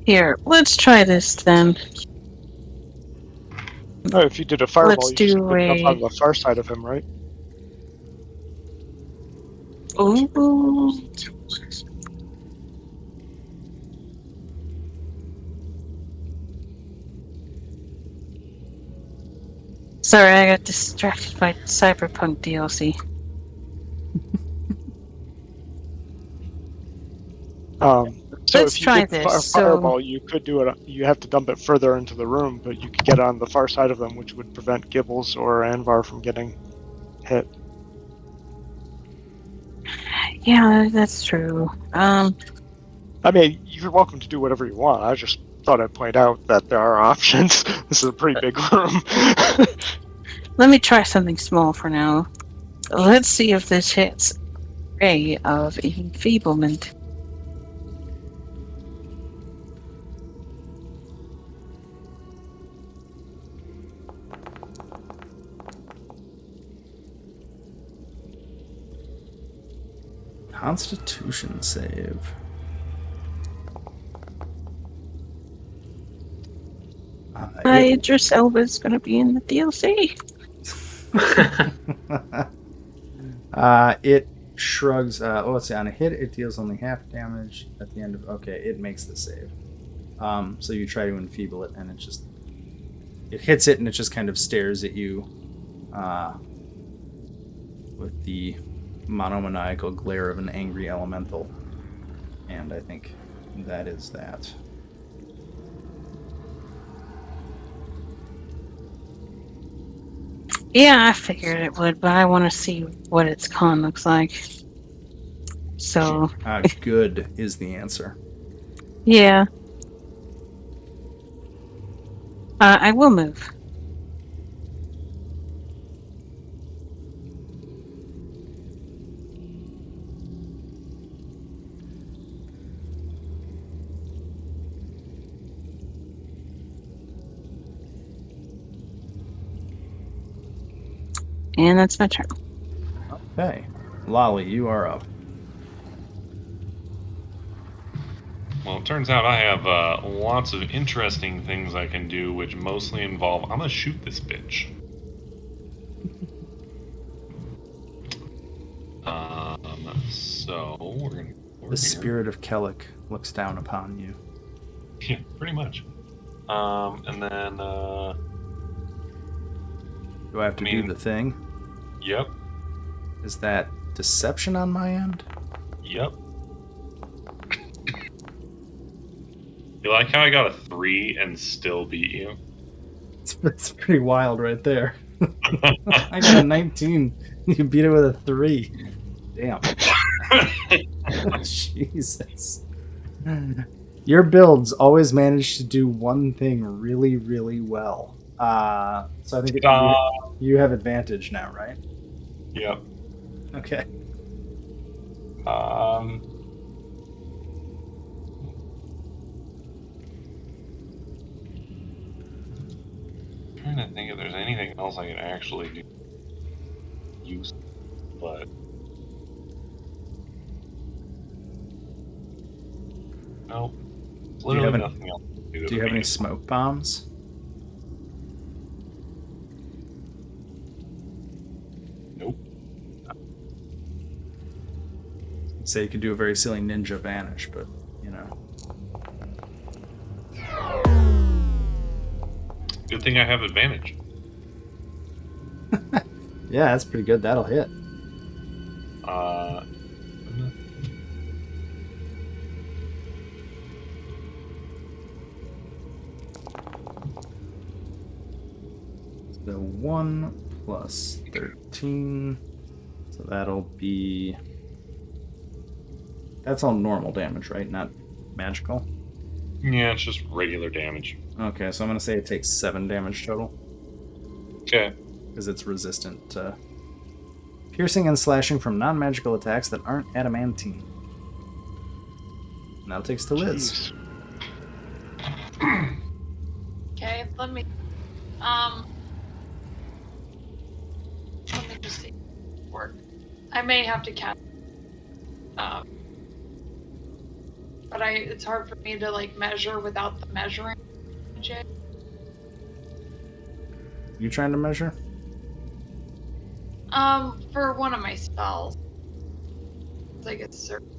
Here, let's try this then. Oh, if you did a fireball, Let's you just do put it up a- on the far side of him, right? Ooh. Sorry, I got distracted by Cyberpunk DLC. So Let's if you try did this. fireball, you could do it. You have to dump it further into the room, but you could get on the far side of them, which would prevent Gibbles or Anvar from getting hit. Yeah, that's true. I mean, you're welcome to do whatever you want. I just thought I'd point out that there are options. This is a pretty big room. Let me try something small for now. Let's see if this hits Ray of Enfeeblement. Constitution save. Idris Elba's gonna be in the DLC. It shrugs. Let's see. On a hit, it deals only half damage at the end of. Okay, it makes the save. So you try to enfeeble it, and it hits it, and it just kind of stares at you, with the monomaniacal glare of an angry elemental. And I think that is that. Yeah, I figured it would, but I want to see what its con looks like. So, Good is the answer. yeah. I will move. And that's my turn. Okay. Lolly, you are up. Well, it turns out I have lots of interesting things I can do, which mostly involve I'm gonna shoot this bitch. So we're gonna. The spirit of Kellic looks down upon you. Yeah, pretty much. And then. Do I have to do the thing? Yep. Is that deception on my end? Yep. You like how I got a 3 and still beat you? It's pretty wild right there. I got a 19. You beat it with a 3. Damn. Jesus. Your builds always manage to do one thing really, really well. So I think you have advantage now, right? Yep. Okay. Trying to think if there's anything else I could actually do. Use, but nope. Literally nothing else. Do you have any smoke bombs? Nope. Say you could do a very silly ninja vanish, but you know. Good thing I have advantage. Yeah, that's pretty good. That'll hit. So 1 plus 13. So that'll be... That's all normal damage, right? Not magical? Yeah, it's just regular damage. Okay, so I'm going to say it takes 7 damage total. Okay. Because it's resistant to piercing and slashing from non-magical attacks that aren't adamantine. Now it takes to Liz. Okay, let me just see. Work. I may have to cast. But it's hard for me to like measure without the measuring magic. You trying to measure? For one of my spells. It's like it's certain.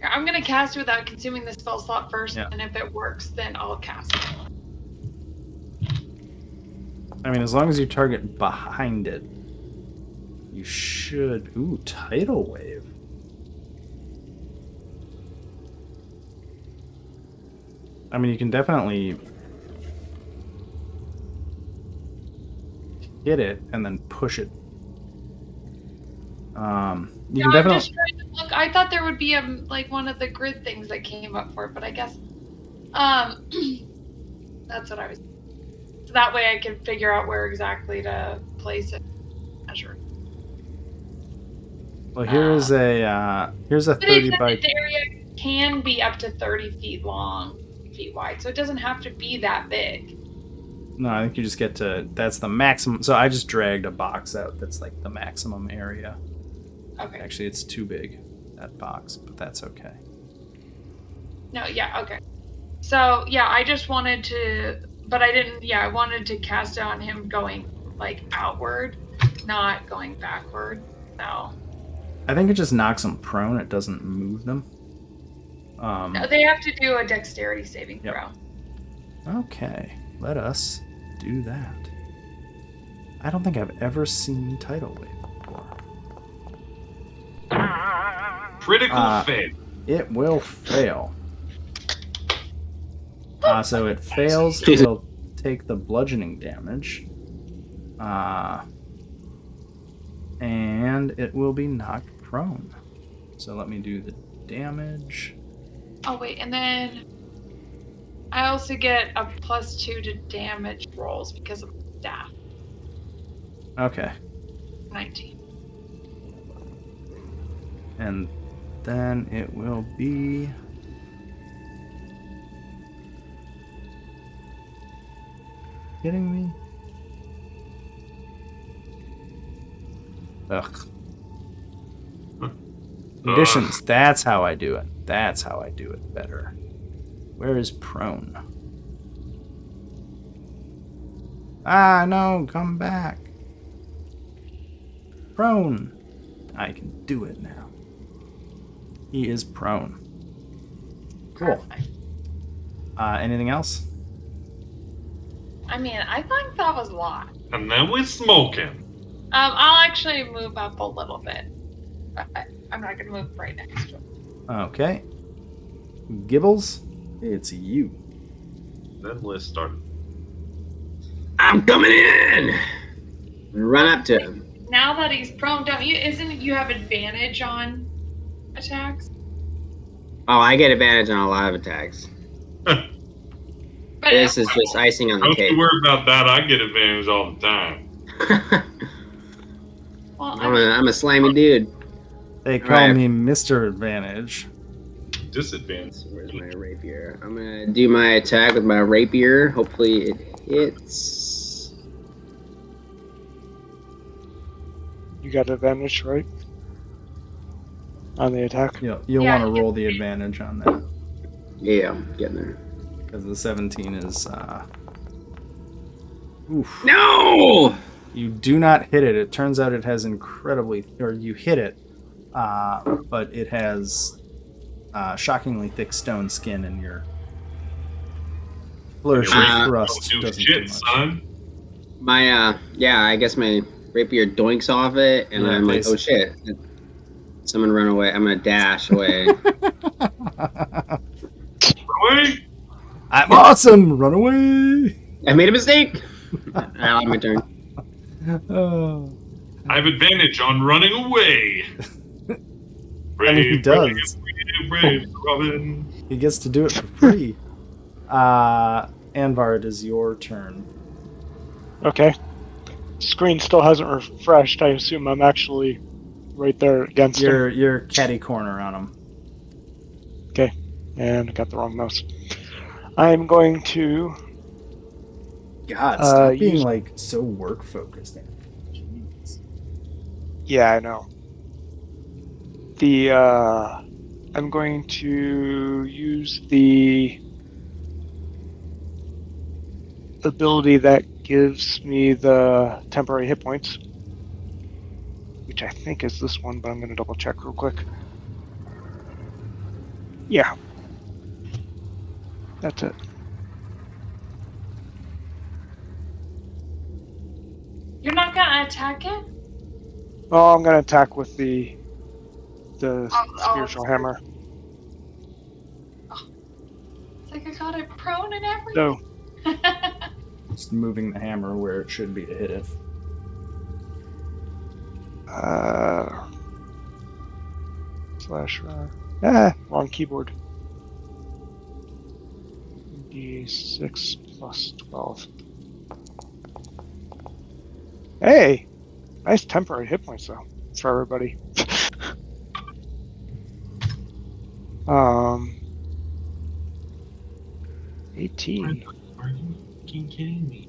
I'm gonna cast it without consuming the spell slot first, and if it works, then I'll cast it. I mean, as long as you target behind it, you should... Ooh, tidal wave. I mean, you can definitely hit it and then push it. You can definitely... I'm just trying to look. I thought there would be like one of the grid things that came up for it, but I guess that's what I was. So that way I can figure out where exactly to place it, measure. Well, here's a 30 by. The area can be up to 30 feet long, feet wide, so it doesn't have to be that big. No, I think you just get to. That's the maximum. So I just dragged a box out. That's like the maximum area. Okay. Actually, it's too big, that box, but that's okay. No, yeah, okay. So yeah, I just wanted to, but I didn't. Yeah, I wanted to cast it on him going like outward, not going backward. So. I think it just knocks them prone. It doesn't move them. No, they have to do a dexterity saving throw. Okay, let us do that. I don't think I've ever seen tidal wave before. Critical fail. It will fail. So it fails. It'll take the bludgeoning damage. And and it will be knocked prone. So let me do the damage. Oh wait, and then I also get a +2 to damage rolls because of staff. Okay. 19. And then it will be... Kidding me? Ugh. Conditions. That's how I do it. That's how I do it better. Where is prone? Ah, no, come back. Prone. I can do it now. He is prone. Cool. Anything else? I mean, I think that was a lot. And then we're smoking. I'll actually move up a little bit. But I'm not gonna move right next to him. Okay. Gibbles, it's you. Then let's start. I'm coming in. Run up to him. Now that he's prone, you have advantage on attacks? Oh, I get advantage on a lot of attacks. But This is just icing on the Don't cake. you worry about that. I get advantage all the time. well, I'm a slimy dude. They call me Mr. Advantage. Disadvantage. Where's my rapier? I'm gonna do my attack with my rapier. Hopefully it hits. You got advantage, right? On the attack? You'll Yeah, want to roll the advantage on that. Yeah, I'm getting there. Because the 17 is... Oof. No! You do not hit it. It turns out it has incredibly... Or you hit it, but it has shockingly thick stone skin, and your flourish thrust Do doesn't shit, do much. son. My, I guess my rapier doinks off it, and Yeah, I'm like, oh shit. Someone run away. I'm gonna dash away. Wait. I'm awesome! Run away! I made a mistake! I'll have my turn. Oh. I have advantage on running away. I mean, he does. Brave, Robin. He gets to do it for free. Anvar, it is your turn. Okay. Screen still hasn't refreshed. I assume I'm actually right there against him. You're catty corner on him. Okay. And I got the wrong mouse. I'm going to... God, stop being use- like so work focused. Jeez. Yeah, I know. I'm going to use the ability that gives me the temporary hit points, which I think is this one, but I'm going to double check real quick. Yeah. That's it. You're not gonna attack it? Oh, I'm going to attack with the spiritual hammer. It's like I got it prone and everything. So, Just moving the hammer where it should be to hit it. slasher. Wrong keyboard. D6 plus 12. Hey! Nice temporary hit points, though, for everybody. 18. Are you fucking kidding me?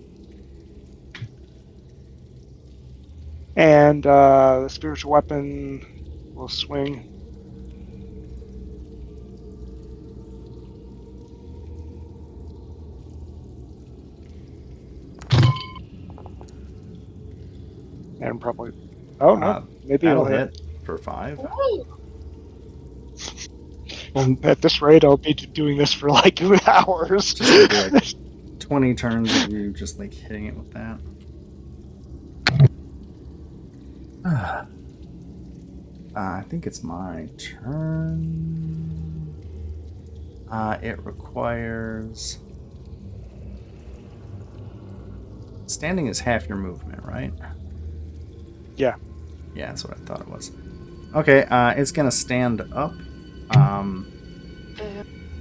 And the spiritual weapon will swing. And probably. Oh no, maybe That'll it'll hit. hit for 5. Ooh. Well, at this rate, I'll be doing this for like 2 hours. Just gonna be like 20 turns of you just like hitting it with that. I think it's my turn. It requires... Standing is half your movement, right? Yeah. Yeah, that's what I thought it was. Okay, it's gonna stand up.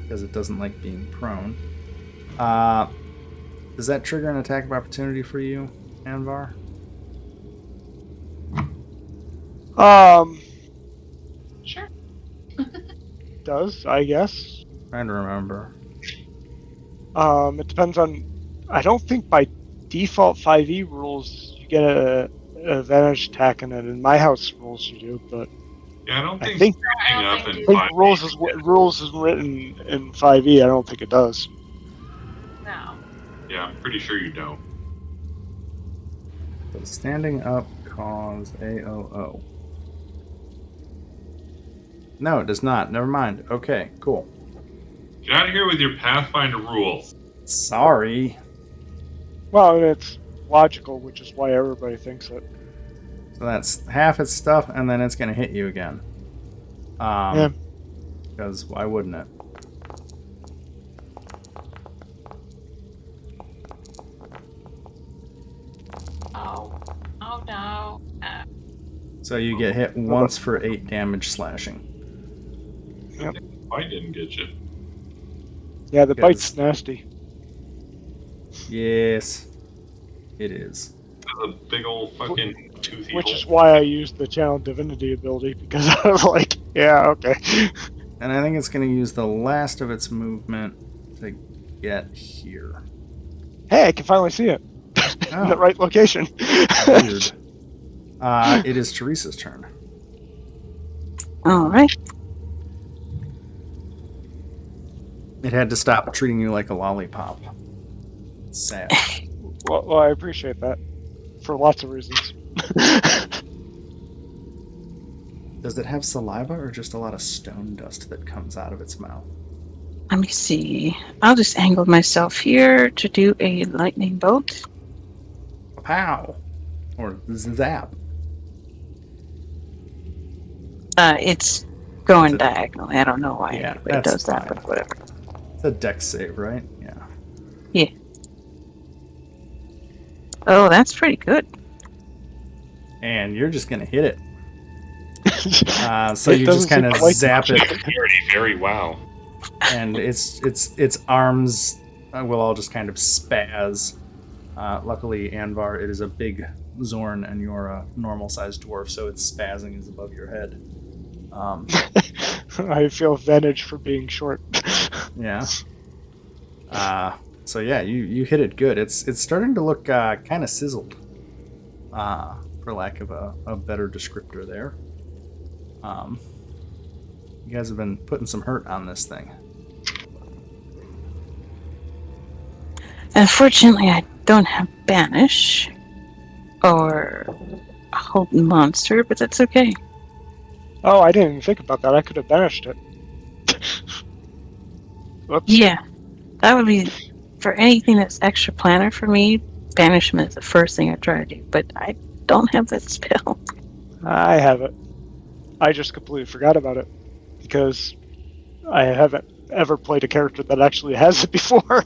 Because it doesn't like being prone. Does that trigger an attack of opportunity for you, Anvar? Sure. Does, I guess. Trying to remember. It depends on. I don't think by default 5e rules you get a advantage attack in it. In my house rules you do, but Yeah, I don't I think think standing I up don't in think I think 5e. rules is written in 5e. I don't think it does. No. Yeah, I'm pretty sure you don't. So standing up cause AOO. No, it does not. Never mind. Okay, cool. Get out of here with your Pathfinder rules. Sorry. Well, it's logical, which is why everybody thinks it. So that's half its stuff, and then it's gonna hit you again. Yeah. Because why wouldn't it? Oh. Oh no. So you get hit once for 8 damage slashing. Yep. I didn't get you. Yeah, the Because- bite's nasty. Yes, it is. A big old fucking toothy Which hole. is why I used the channel divinity ability, because I was like, yeah, okay. And I think it's going to use the last of its movement to get here. Hey, I can finally see it. In the Oh. right location. Weird. It is Teresa's turn. All right. It had to stop treating you like a lollipop. It's sad. Well, I appreciate that. For lots of reasons. Does it have saliva or just a lot of stone dust that comes out of its mouth? Let me see. I'll just angle myself here to do a lightning bolt. Pow! Or zap. It's going It's a- diagonally. I don't know why Yeah, anybody that's does that, fine. but whatever. It's a dex save, right? Yeah. Oh, that's pretty good. And you're just going to hit it. So It you doesn't just kind seem of to like zap much. it, Already very wow. and its arms will all just kind of spaz. Luckily, Anvar, it is a big Zorn, and you're a normal-sized dwarf, so its spazzing is above your head. I feel advantage for being short. Yeah. So yeah, you hit it good. It's starting to look kind of sizzled, for lack of a better descriptor there. You guys have been putting some hurt on this thing. Unfortunately, I don't have Banish or Hold Monster, but that's okay. Oh, I didn't even think about that. I could have banished it. Whoops. Yeah, that would be for anything that's extra planner for me. Banishment is the first thing I try to do, but I don't have that spell. I have it. I just completely forgot about it. Because I haven't ever played a character that actually has it before.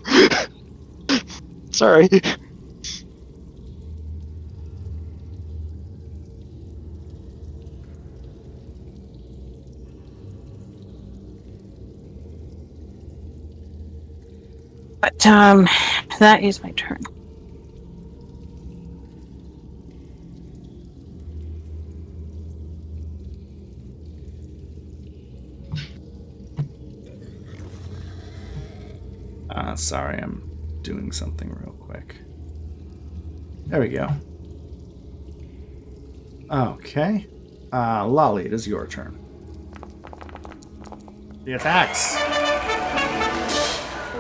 Sorry. But that is my turn. Sorry, I'm doing something real quick. There we go. Okay. Lolly, it is your turn. The attacks.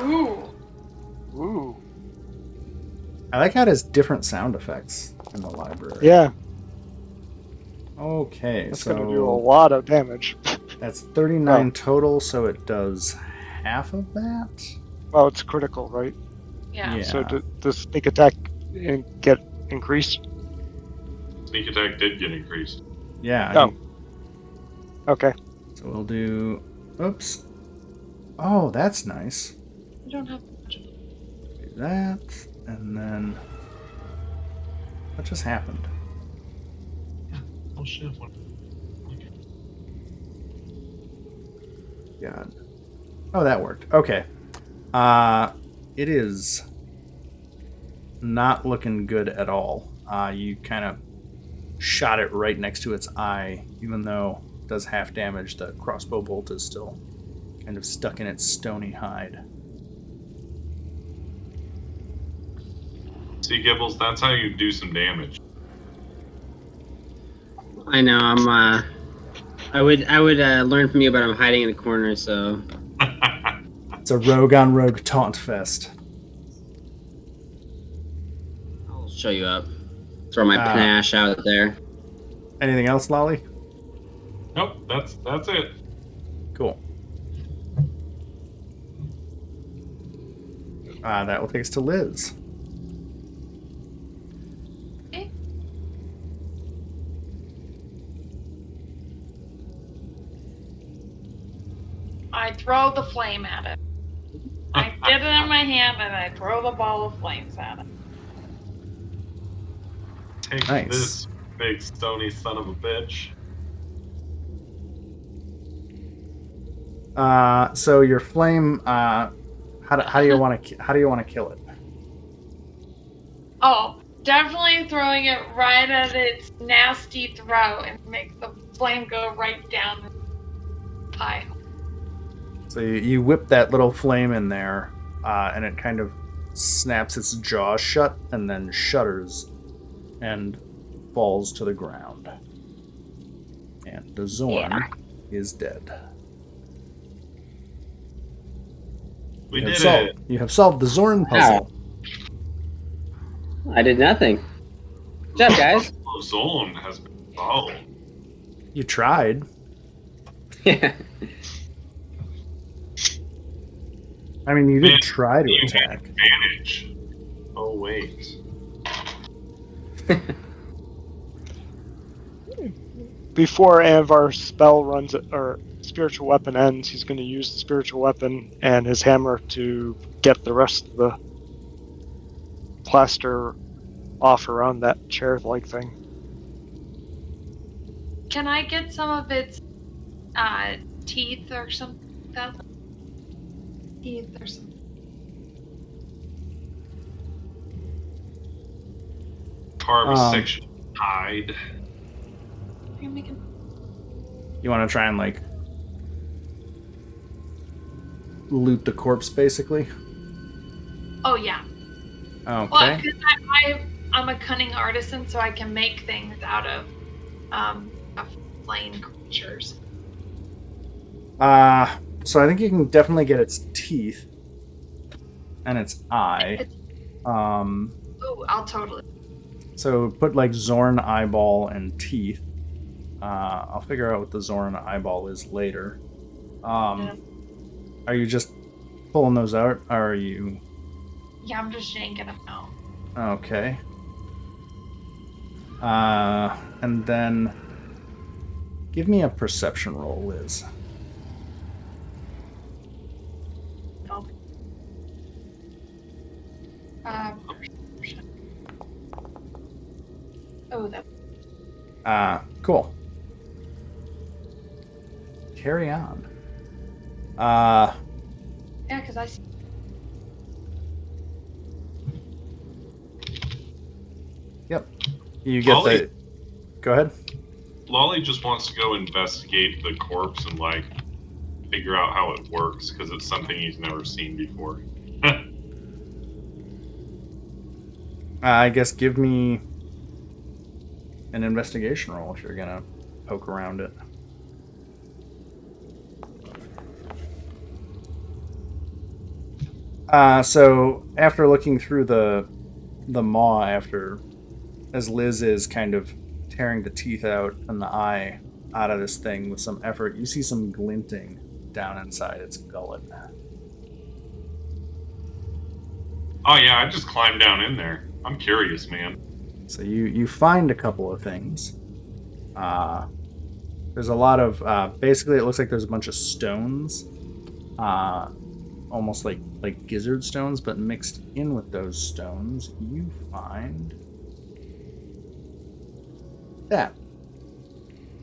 Ooh. Ooh. I like how it has different sound effects in the library. Yeah, Okay, that's so going to do a lot of damage. that's 39 total, so it does half of that. Well, it's critical, right? Yeah. So does sneak attack get increased? Sneak attack did get increased. Yeah. Oh. Okay. So we'll do. Oops. Oh, that's nice. I don't have much. Do that, and then what just happened? Oh shit! God. Oh, that worked. Okay. It is not looking good at all. You kind of shot it right next to its eye, even though it does half damage. The crossbow bolt is still kind of stuck in its stony hide. See, Gibbles, that's how you do some damage. I know. I would learn from you, but I'm hiding in the corner. So It's a rogue on rogue taunt fest. I'll show you up. Throw my Ah. panache out there. Anything else, Lolly? Nope, that's it. Cool. That will take us to Liz. Okay. I throw the flame at it. I get it in my hand and I throw the ball of flames at it. Take Nice. this, big stony son of a bitch. So your flame. How do you want to kill it? Oh, definitely throwing it right at its nasty throat and make the flame go right down the pie. So you whip that little flame in there, and it kind of snaps its jaw shut and then shudders and falls to the ground. And the Zorn is dead. We You have did solved, it. You have solved the Zorn puzzle. I did nothing. Good job, guys. The zone has been solved. You tried. Yeah. I mean, you Man, did try to you had attack. advantage. Oh wait. Before Anvar's spell runs, or spiritual weapon ends, he's going to use the spiritual weapon and his hammer to get the rest of the plaster off around that chair-like thing. Can I get some of its teeth or something like that? Teeth or something. Carve a section hide. You're making... You want to try and like loot the corpse, basically. Oh yeah. Okay. Well, because I'm a cunning artisan, so I can make things out of plain creatures. So I think you can definitely get its teeth and its eye. Oh, I'll totally. So put like Zorn eyeball and teeth. I'll figure out what the Zorn eyeball is later. Are you just pulling those out, or are you? Yeah, I'm just yanking them out. Okay. And then give me a perception roll, Liz. Oh, that. Cool. Carry on. Yeah, because I see. Yep. You get Lolly. the. Go ahead. Lolly just wants to go investigate the corpse and like figure out how it works because it's something he's never seen before. I guess give me an investigation roll if you're gonna poke around it. So after looking through the maw, as Liz is kind of tearing the teeth out and the eye out of this thing with some effort, you see some glinting down inside its gullet. Oh yeah, I just climbed down in there. I'm curious, man. So you find a couple of things. There's a lot of basically it looks like there's a bunch of stones, almost like gizzard stones, but mixed in with those stones, you find that.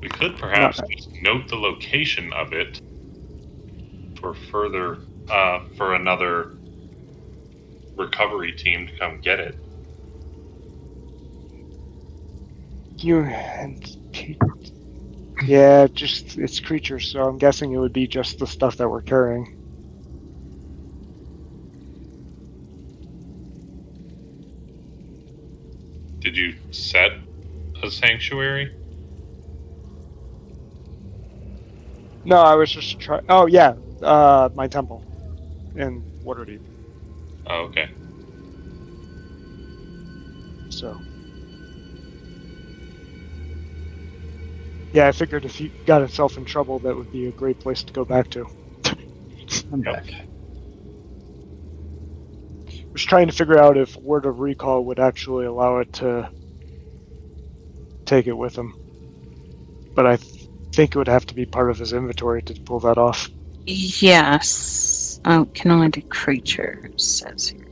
We could perhaps just note the location of it for further, for another recovery team to come get it. Yeah, just it's creatures, so I'm guessing it would be just the stuff that we're carrying. Did you set a sanctuary? No, I was just trying. Oh yeah, my temple in Waterdeep. Oh, okay. So yeah, I figured if he got himself in trouble, that would be a great place to go back to. I'm Yep. back. Was trying to figure out if Word of Recall would actually allow it to take it with him, but I think it would have to be part of his inventory to pull that off. Yes. Can only do creatures, says here.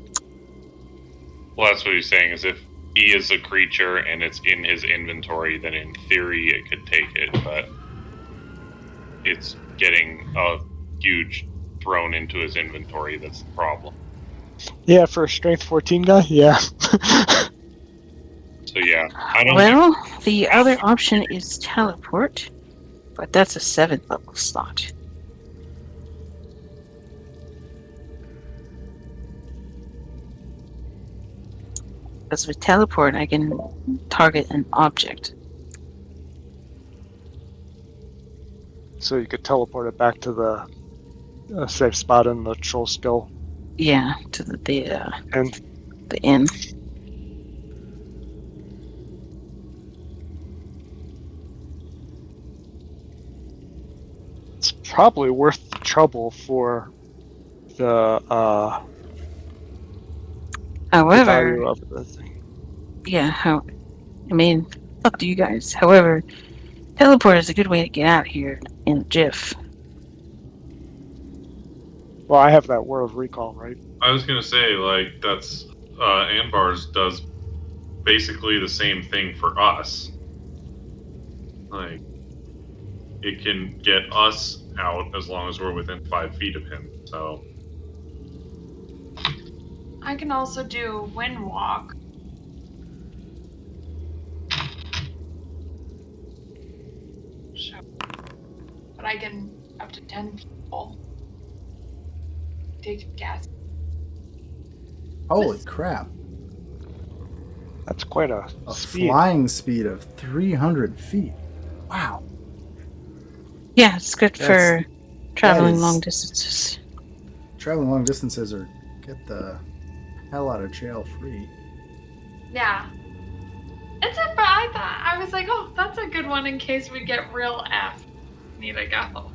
Well, that's what he's saying, is if he is a creature and it's in his inventory, then in theory it could take it, but it's getting a huge thrown into his inventory that's the problem. Yeah, for a Strength 14 guy, yeah. So yeah, I don't Well, the other option is teleport, but that's a 7th level slot. Because with teleport, I can target an object. So you could teleport it back to the safe spot in the troll skill. Yeah, to And the inn. it's probably worth the trouble for the However, value of the thing. yeah, I mean, up to you guys. However, teleport is a good way to get out here in a jiff. Well, I have that Word of Recall, right? I was gonna say, like, that's Anvar's does basically the same thing for us. Like, it can get us out as long as we're within 5 feet of him. So I can also do wind walk. Sure. But I can up to 10 people. Take gas. Holy crap. That's quite a speed. Flying speed of 300 feet. Wow. Yeah, it's good for traveling is- long distances. Traveling long distances or get the hell out of jail free. Yeah. It's a, but I thought, I was like, oh, that's a good one in case we get real F. Need to go.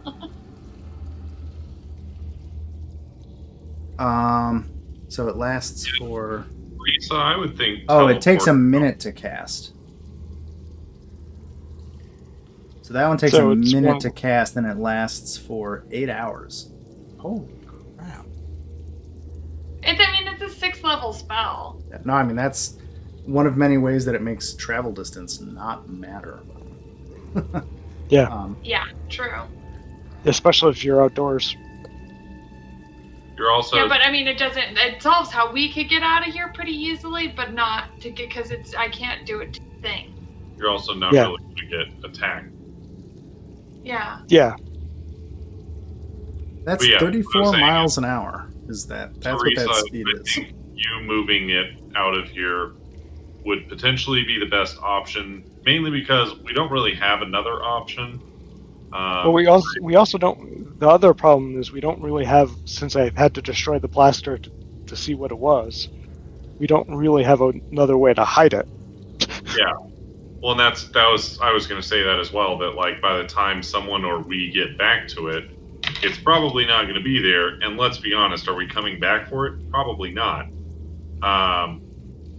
So it lasts for... Risa, I would think. Oh, it takes a teleport- minute to cast. So that one takes So a it's minute one- to cast, and it lasts for 8 hours. Holy crap. It's a 6th level spell. No, I mean, that's one of many ways that it makes travel distance not matter. Yeah. Yeah, true. Especially if you're outdoors. You're also Yeah, but I mean, it solves how we could get out of here pretty easily, but not to get, because I can't do it to thing. you're also not Yeah. really going to get attacked. Yeah. Yeah. That's But yeah, what I'm 34 saying miles an hour. That's what Teresa, that speed I is. think you moving it out of here would potentially be the best option, mainly because we don't really have another option. But we also don't. The other problem is we don't really have, since I had to destroy the blaster to see what it was. We don't really have another way to hide it. Yeah. Well, and I was going to say that as well. That like by the time someone or we get back to it, it's probably not going to be there. And let's be honest, are we coming back for it? Probably not.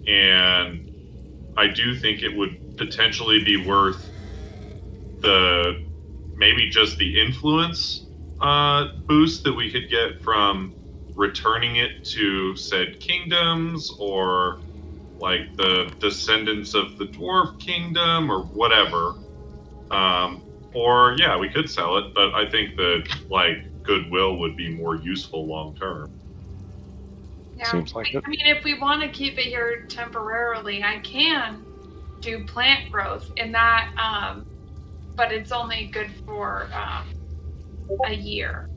And I do think it would potentially be worth maybe just the influence boost that we could get from returning it to said kingdoms, or like the descendants of the dwarf kingdom, or whatever. Or yeah, we could sell it, but I think that like goodwill would be more useful long term. Yeah. Seems like it. I mean, if we want to keep it here temporarily, I can do plant growth in that, but it's only good for a year.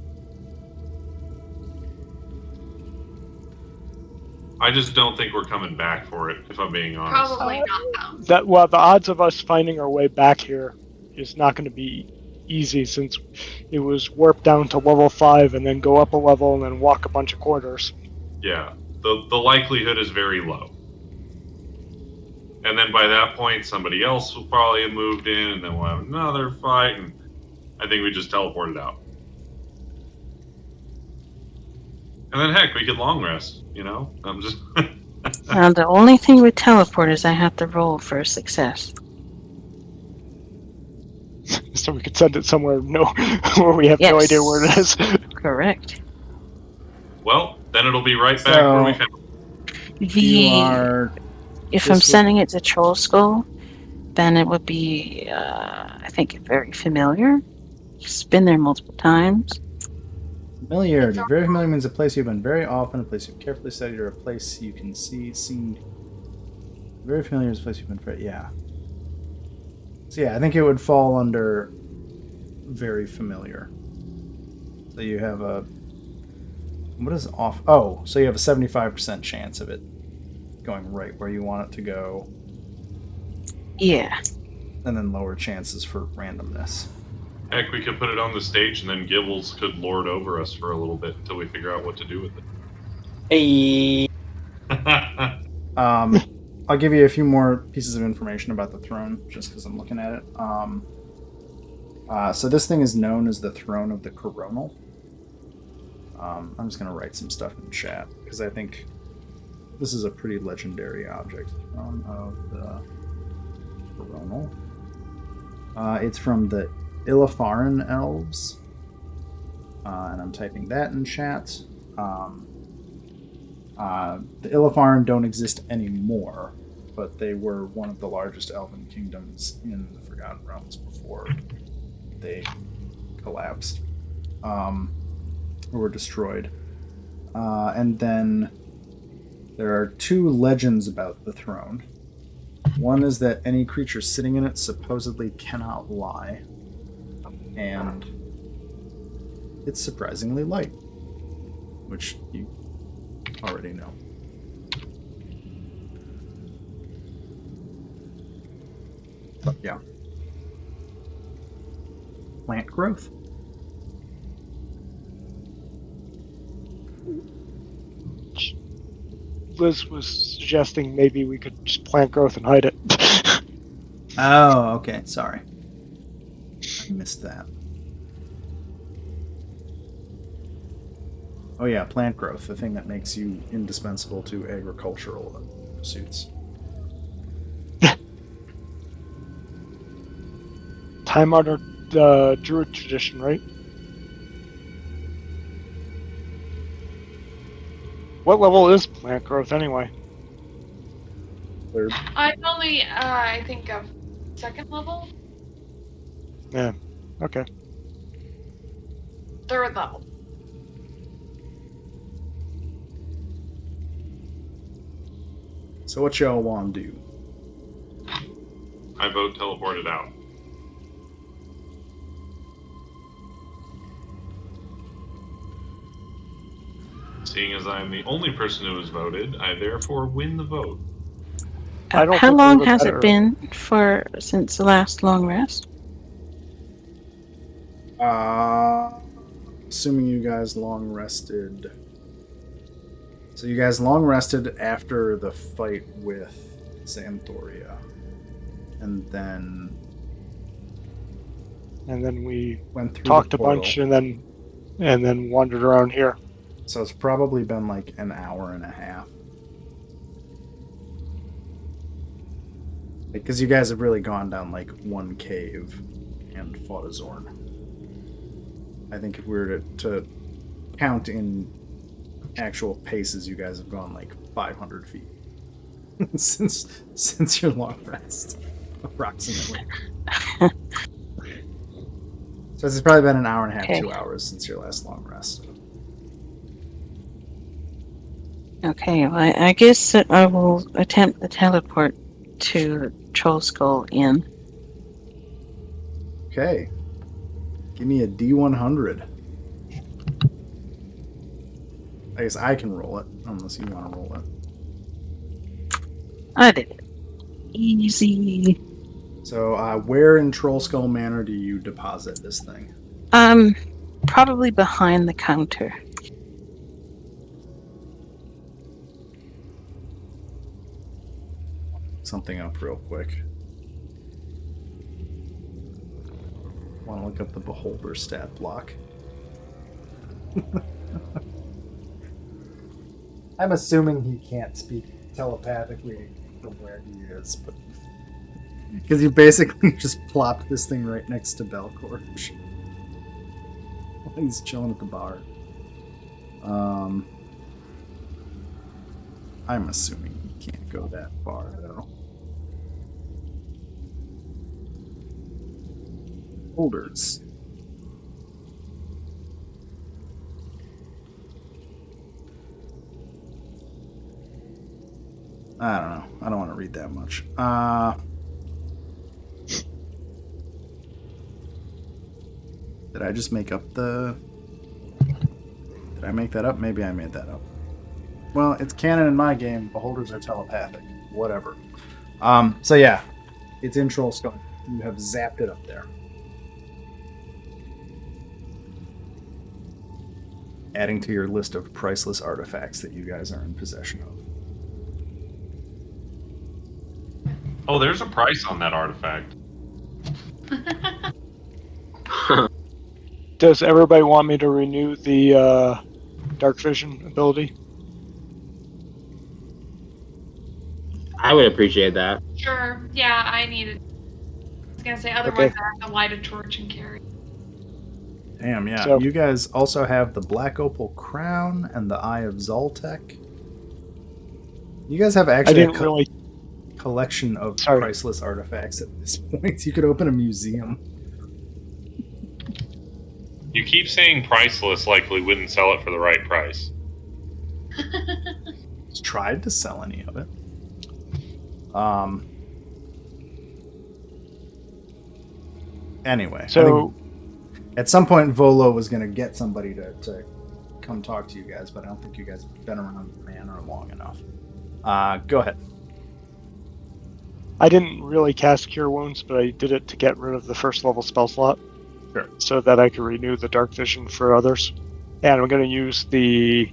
I just don't think we're coming back for it, if I'm being honest. Probably not, though. The odds of us finding our way back here is not going to be easy, since it was warp down to level 5 and then go up a level and then walk a bunch of corridors. Yeah, the likelihood is very low. And then by that point, somebody else will probably have moved in, and then we'll have another fight, and I think we just teleported out. And then heck, we could long rest, you know? I'm just Now, the only thing with teleport is I have to roll for a success. So we could send it somewhere where we have no idea where it is. Correct. well, then it'll be right back where we found You are. If this I'm would- sending it to Troll Skull, then it would be, I think, very familiar. He's been there multiple times. Familiarity. Very familiar means a place you've been very often, a place you've carefully studied, or a place you can seen. Very familiar is a place you've been very. Yeah. So yeah, I think it would fall under very familiar. So you have a. What is off? Oh, so you have a 75% chance of it going right where you want it to go, Yeah. and then lower chances for randomness. Heck, we could put it on the stage, and then Gibbles could lord over us for a little bit until we figure out what to do with Hey. it. I'll give you a few more pieces of information about the throne, just because I'm looking at it. So this thing is known as the Throne of the Coronal. I'm just going to write some stuff in chat, because I think this is a pretty legendary object. Throne of the Coronal. It's from the Illitharan elves. And I'm typing that in chat. The Illitharan don't exist anymore, but they were one of the largest elven kingdoms in the Forgotten Realms before they collapsed or were destroyed. And then there are two legends about the throne. One is that any creature sitting in it supposedly cannot lie, and it's surprisingly light, which you already know. But yeah. Plant growth. Liz was suggesting maybe we could just plant growth and hide it. Oh, okay. Sorry. I missed that. Oh yeah, plant growth, the thing that makes you indispensable to agricultural pursuits. Time-honored Druid tradition, right? What level is plant growth anyway? Third. I'm only, I think, of second level, Yeah. Okay. third level. So what y'all want to do? I vote teleported out. Seeing as I am the only person who has voted, I therefore win the vote. I don't How think we long looked has at it it been since the last long rest? Assuming you guys long rested. So you guys long rested after the fight with Xanthoria. And then we went through talked the a portal. bunch and then wandered around here. So it's probably been like an hour and a half. Because you guys have really gone down like one cave and fought a Zorn. I think if we were to count in actual paces, you guys have gone like 500 feet since your long rest, approximately. So it's probably been an hour and a half, Okay. 2 hours since your last long rest. Okay, well, I guess that I will attempt the teleport to Troll Skull Inn. Okay. Give me a D100. I guess I can roll it, unless you want to roll it. I did it. Easy. So, where in Troll Skull Manor do you deposit this thing? Probably behind the counter. Something up real quick. Want to look up the Beholder stat block. I'm assuming he can't speak telepathically from where he is, but because you basically just plopped this thing right next to Belcorch. He's chilling at the bar. I'm assuming he can't go that far though. Holders. I don't know. I don't want to read that much. Did I just make up the... Did I make that up? Maybe I made that up. Well, it's canon in my game. Beholders are telepathic. Whatever. So yeah. It's in Troll Skull. You have zapped it up there. Adding to your list of priceless artifacts that you guys are in possession of. Oh, there's a price on that artifact. Does everybody want me to renew the dark vision ability? I would appreciate that. Sure. Yeah, I need it. I was gonna say otherwise I have to light a torch and carry. Damn, yeah. So- You guys also have the Black Opal Crown and the Eye of Zoltek. You guys have I actually didn't really. collection of Sorry. priceless artifacts at this point. You could open a museum. You keep saying priceless like we wouldn't sell it for the right price. Just tried to sell any of it. Anyway, I So think at some point Volo was going to get somebody to come talk to you guys, but I don't think you guys have been around the manor long enough. Go ahead. I didn't really cast Cure Wounds, but I did it to get rid of the first level spell slot. Sure. So that I could renew the dark vision for others. And I'm going to use the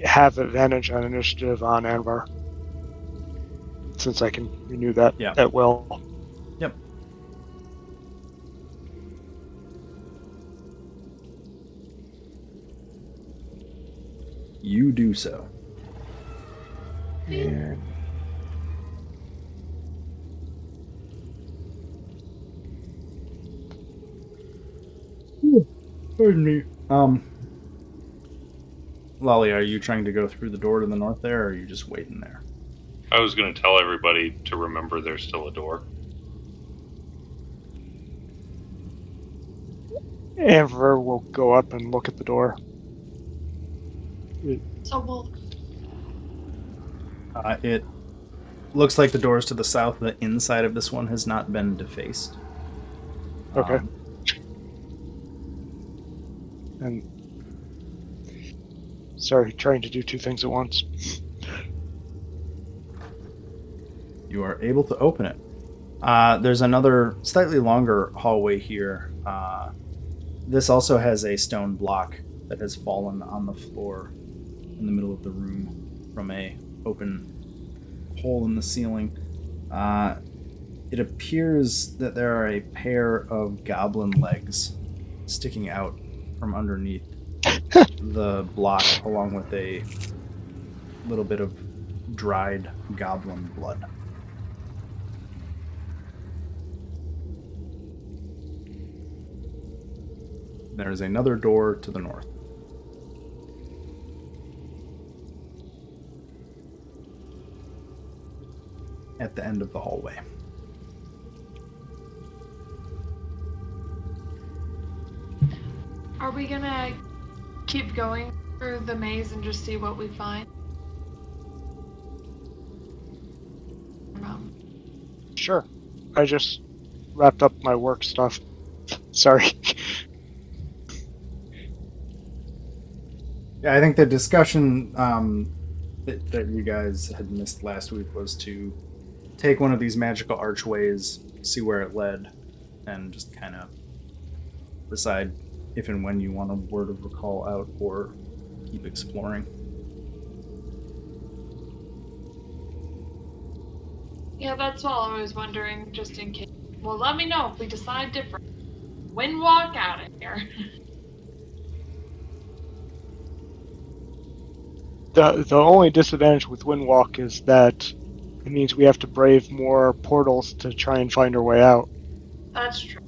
have advantage on initiative on Anvar. Since I can renew that Yeah. at will. Yep. You do so. And Pardon me. Lolly, are you trying to go through the door to the north there, or are you just waiting there? I was going to tell everybody to remember there's still a door. Anvar will go up and look at the door. So we'll It looks like the doors to the south, the inside of this one has not been defaced. Okay. And sorry, trying to do two things at once. You are able to open it. There's another slightly longer hallway here. This also has a stone block that has fallen on the floor in the middle of the room from a open hole in the ceiling. It appears that there are a pair of goblin legs sticking out from underneath the block, along with a little bit of dried goblin blood. There is another door to the north. At the end of the hallway. Are we gonna keep going through the maze and just see what we find? Sure. I just wrapped up my work stuff. Sorry. Yeah, I think the discussion that you guys had missed last week was to take one of these magical archways, see where it led, and just kind of decide if and when you want a word of recall out or keep exploring. Yeah, that's all I was wondering, just in case. Well, let me know if we decide different. Windwalk out of here. The only disadvantage with Windwalk is that it means we have to brave more portals to try and find our way out. That's true.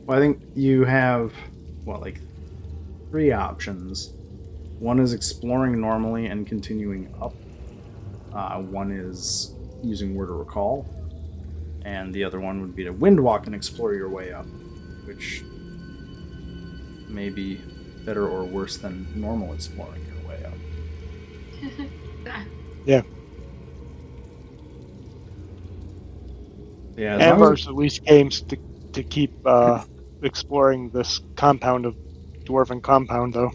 Well, I think you have, like 3 options. One is exploring normally and continuing up. One is using word of recall. And the other one would be to windwalk and explore your way up, which may be better or worse than normal exploring your way up. Yeah. Yeah, as long as Amber's at least aims to keep exploring this compound of dwarven compound, though.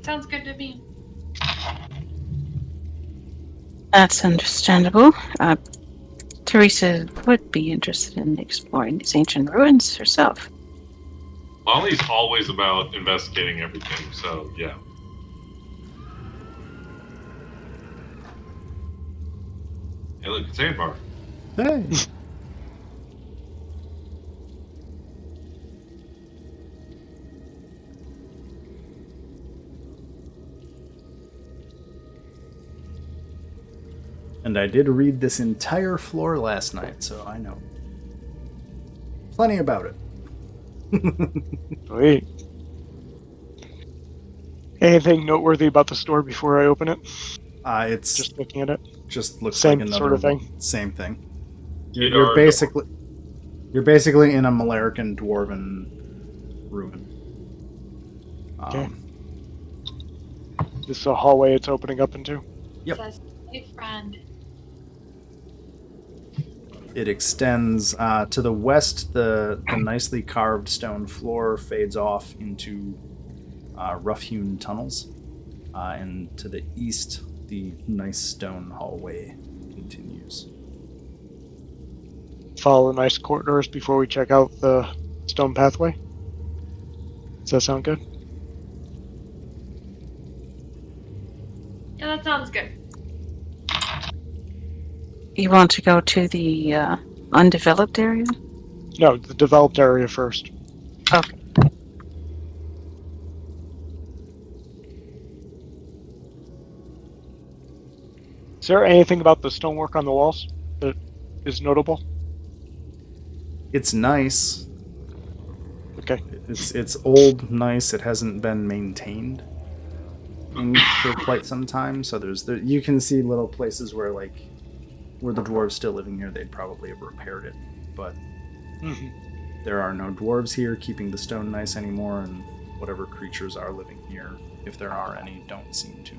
Sounds good to me. That's understandable. Teresa would be interested in exploring these ancient ruins herself. Molly's always about investigating everything, so yeah. Hey, look, it's Sandbar. Hey. And I did read this entire floor last night, so I know plenty about it. Sweet. Anything noteworthy about the store before I open it? It's Just looking at it. just looks Same like another sort of thing. Same thing. Get You're our basically in a Melairkyn dwarven ruin. Okay. This is a hallway it's opening up into. Yep. Says, hey, friend. It extends to the west. The nicely carved stone floor fades off into rough-hewn tunnels, and to the east, the nice stone hallway continues. Follow the nice corridors before we check out the stone pathway. Does that sound good? Yeah, that sounds good. You want to go to the undeveloped area? No, the developed area first. Okay. Is there anything about the stonework on the walls that is notable? It's nice. Okay. It's old, nice. It hasn't been maintained for quite some time, so you can see little places where were the dwarves still living here, they'd probably have repaired it. But there are no dwarves here keeping the stone nice anymore, and whatever creatures are living here, if there are any, don't seem to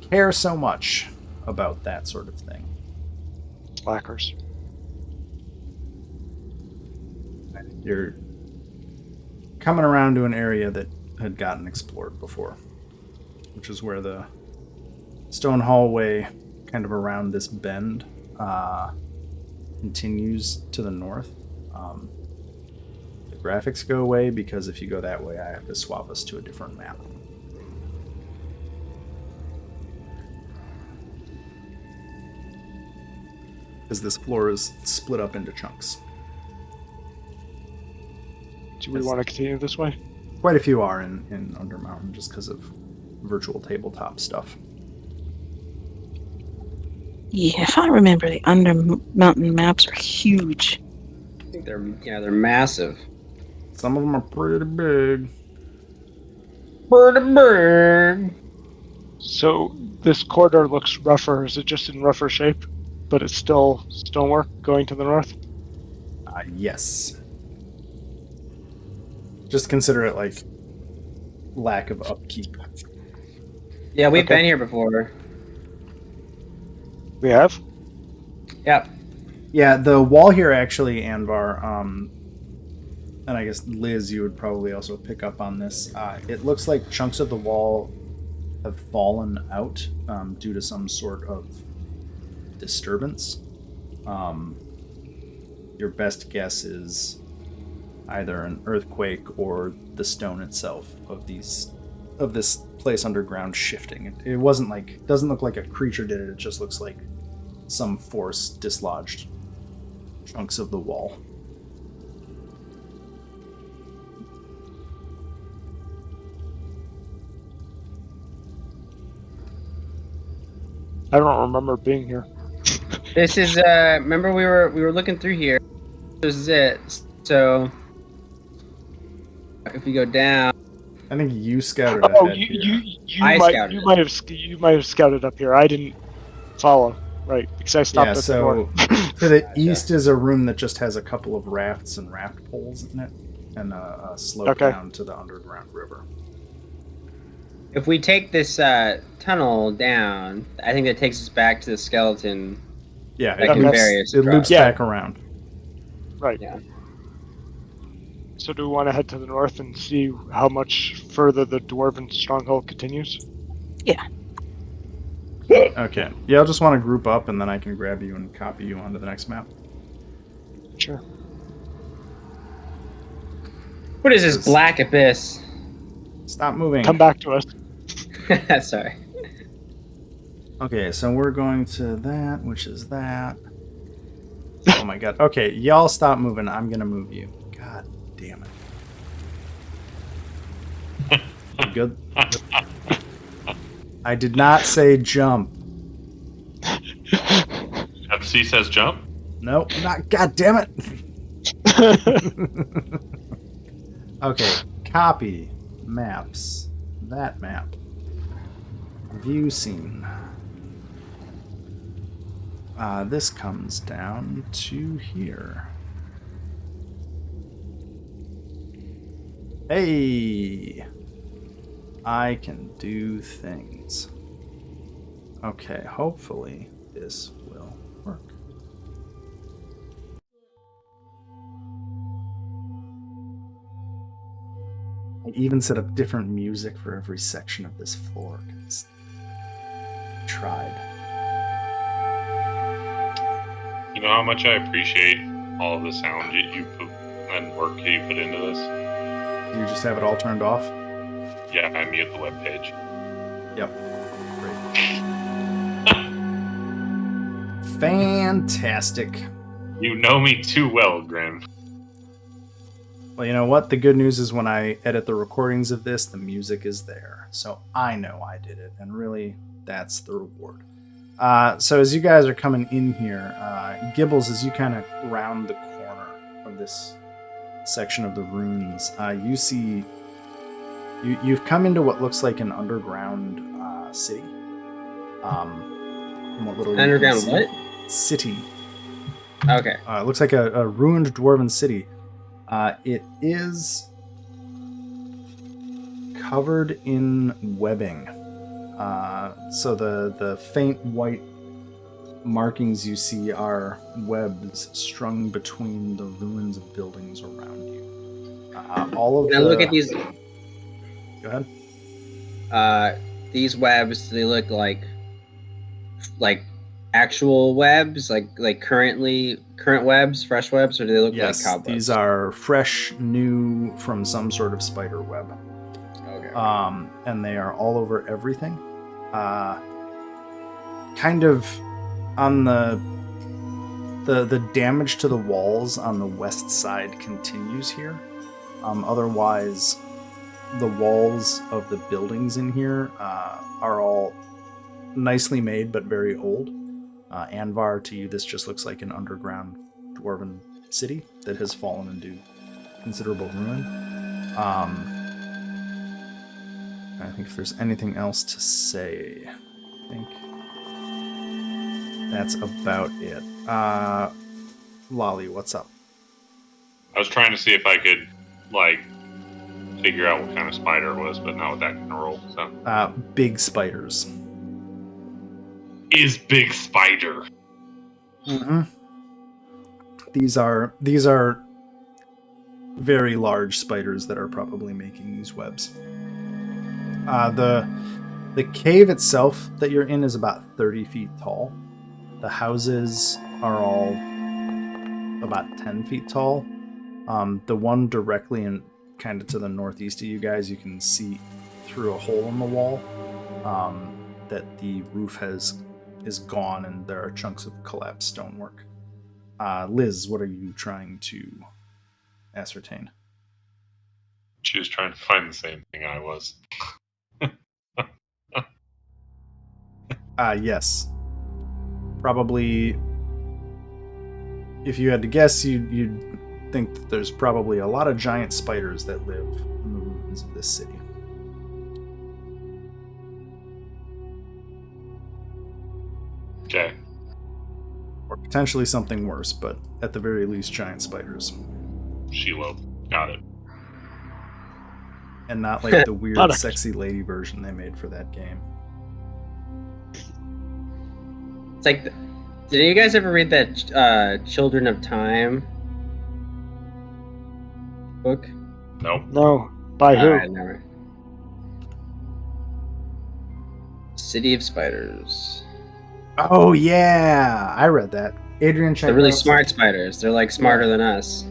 care so much about that sort of thing. Slackers. You're coming around to an area that had gotten explored before, which is where the stone hallway kind of around this bend continues to the north. The graphics go away because if you go that way, I have to swap us to a different map. Because this floor is split up into chunks. Do we want to continue this way? Quite a few are in Undermountain just because of virtual tabletop stuff. Yeah, if I remember, the Undermountain maps are huge. I think they're massive. Some of them are pretty big. Pretty big. So this corridor looks rougher. Is it just in rougher shape, but it's still stonework going to the north? Yes. Just consider it like lack of upkeep. Yeah, we've Okay. been here before. We have? Yep. Yeah, the wall here actually, Anvar, and I guess Liz, you would probably also pick up on this. It looks like chunks of the wall have fallen out due to some sort of disturbance. Your best guess is either an earthquake or the stone itself of this place underground shifting. It wasn't like doesn't look like a creature did it. It just looks like some force dislodged chunks of the wall. I don't remember being here. This is remember we were looking through here. This is it. So if we go down, I think you scouted Oh, ahead here. I scouted you it. might have scouted up here. I didn't follow, right? Because I stopped Yeah, at the door. to the east is a room that just has a couple of rafts and raft poles in it, and a slope Okay. down to the underground river. If we take this tunnel down, I think that takes us back to the skeleton. Yeah, Like it in various loops drops. Yeah. back around. Right. Yeah. So do we want to head to the north and see how much further the dwarven stronghold continues? Okay. Yeah, I'll just want to group up, and then I can grab you and copy you onto the next map. Sure. What is this This- black abyss? Stop moving. Come back to us. Sorry. Okay, so we're going to that, which is that. Oh my god. Okay, y'all stop moving. I'm gonna move you. God damn it. You good? I did not say jump. FC says jump. Nope, not. God damn it. Okay, copy maps. That map. View scene. This comes down to here. Hey! I can do things. Okay, hopefully this will work. I even set up different music for every section of this floor. 'Cause I tried. You know how much I appreciate all of the sound you put and work you put into this. Do you just have it all turned off? Yeah, I mute the webpage. Yep. Great. Fantastic. You know me too well, Grim. Well, you know what? The good news is when I edit the recordings of this, the music is there. So I know I did it. And really, that's the reward. So as you guys are coming in here, Gibbles, as you kind of round the corner of this section of the ruins, you see... You've come into what looks like an underground city. From what little you can Underground see. what? City. Okay. It looks like a ruined dwarven city. It is covered in webbing. So the faint white markings you see are webs strung between the ruins of buildings around you. All of Now the... look at these. Go ahead. These webs. Do they look like actual webs, like current webs, fresh webs, or do they look Yes, like cobwebs? these are fresh, new from some sort of spider web. Okay. And they are all over everything. Kind of on the damage to the walls on the west side continues here. Otherwise, the walls of the buildings in here are all nicely made but very old. Anvar, to you, this just looks like an underground dwarven city that has fallen into considerable ruin. I think if there's anything else to say, I think that's about it. Lolly, what's up? I was trying to see if I could, like, figure out what kind of spider it was, but not with that kind of roll. So, Big spiders. is big spider. Mm-hmm. These are very large spiders that are probably making these webs. The cave itself that you're in is about 30 feet tall. The houses are all about 10 feet tall. The one directly in kind of to the northeast of you guys, you can see through a hole in the wall that the roof is gone and there are chunks of collapsed stonework. Liz, what are you trying to ascertain? She was trying to find the same thing I was. Yes. Probably, if you had to guess, you'd think that there's probably a lot of giant spiders that live in the ruins of this city. Okay. Or potentially something worse, but at the very least, giant spiders. Shelob. Got it. And not like the weird, Not a- sexy lady version they made for that game. It's like, did you guys ever read that Children of Time book? Nope. No. By who? Alright, never. City of Spiders. Oh yeah, I read that. Adrian checked. They're really out smart spiders. They're like smarter than us.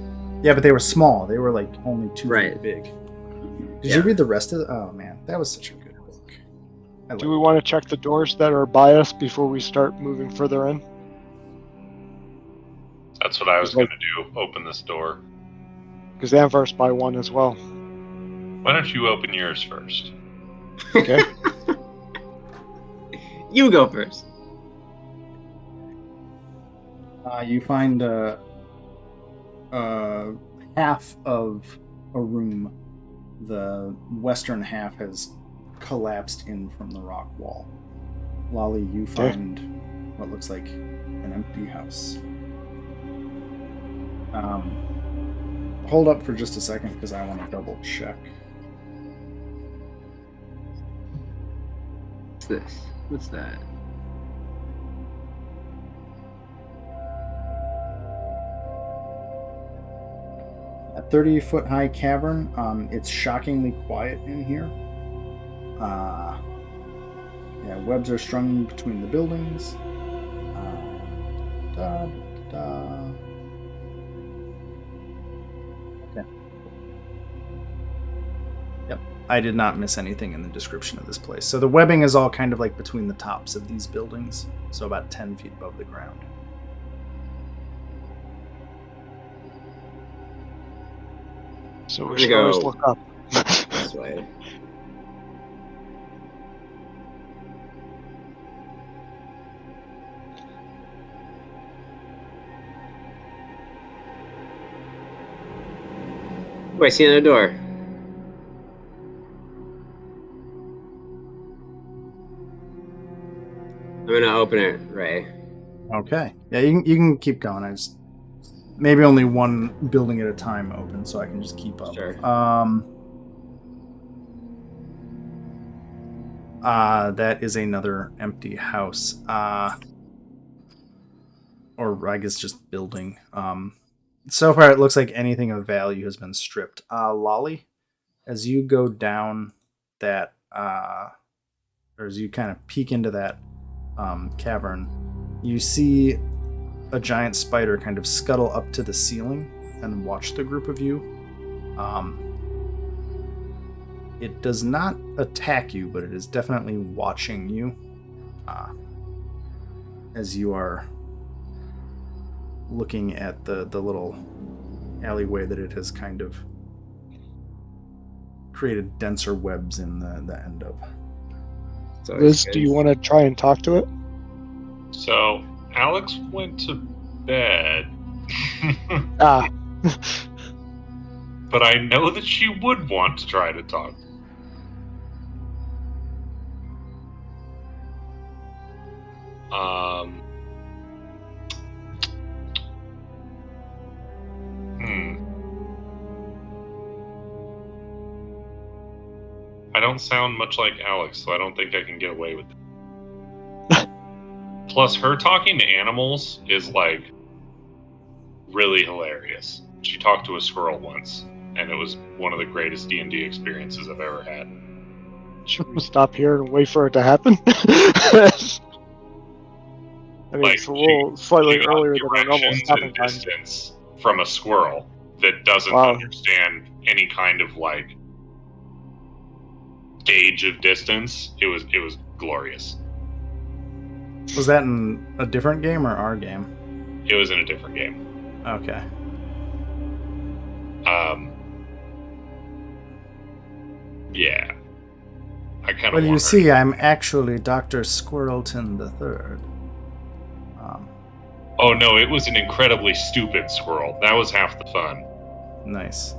Yeah, but they were small. They were like only 2 Right. feet big. Did Yeah. you read the rest of it? Oh man, that was such a good book. Do we want to check the doors that are by us before we start moving further in? That's what I was It's going like- to do. Open this door. Because Anvar's by one as well. Why don't you open yours first? Okay. You go first. You find half of a room. The western half has collapsed in from the rock wall. Lolly, you find what looks like an empty house. Hold up for just a second because I want to double check. What's this? What's that? A 30-foot high cavern. It's shockingly quiet in here. Yeah, webs are strung between the buildings. Okay. Yep, I did not miss anything in the description of this place. So the webbing is all kind of like between the tops of these buildings, so about 10 feet above the ground. So we We're should gonna always go- look up. This way. Oh, I see another door. I'm gonna open it, Ray. Okay. Yeah, you can keep going. I just maybe only one building at a time open, so I can just keep up. Sure. That is another empty house. Or I guess just building. So far it looks like anything of value has been stripped. Lolly, as you go down that or as you kind of peek into that cavern, you see a giant spider kind of scuttle up to the ceiling and watch the group of you. It does not attack you, but it is definitely watching you as you are looking at the little alleyway that it has kind of created denser webs in the end of. It's always Liz, good. do you want to try and talk to it? So, Alex went to bed. Ah, But I know that she would want to try to talk. don't sound much like Alex, so I don't think I can get away with it. Plus, her talking to animals is like really hilarious. She talked to a squirrel once, and it was one of the greatest D&D experiences I've ever had. Should we stop here and wait for it to happen? I mean, Like, it's a little slightly She got earlier than our normal directions stopping and time. distance from a squirrel that doesn't Wow. understand any kind of like gauge of distance. It was glorious. Was that in a different game or our game? It was in a different game. Okay. Yeah. I kind of Well, you want her see, to- I'm actually Dr. Squirrelton III. Oh no, it was an incredibly stupid squirrel. That was half the fun. Nice.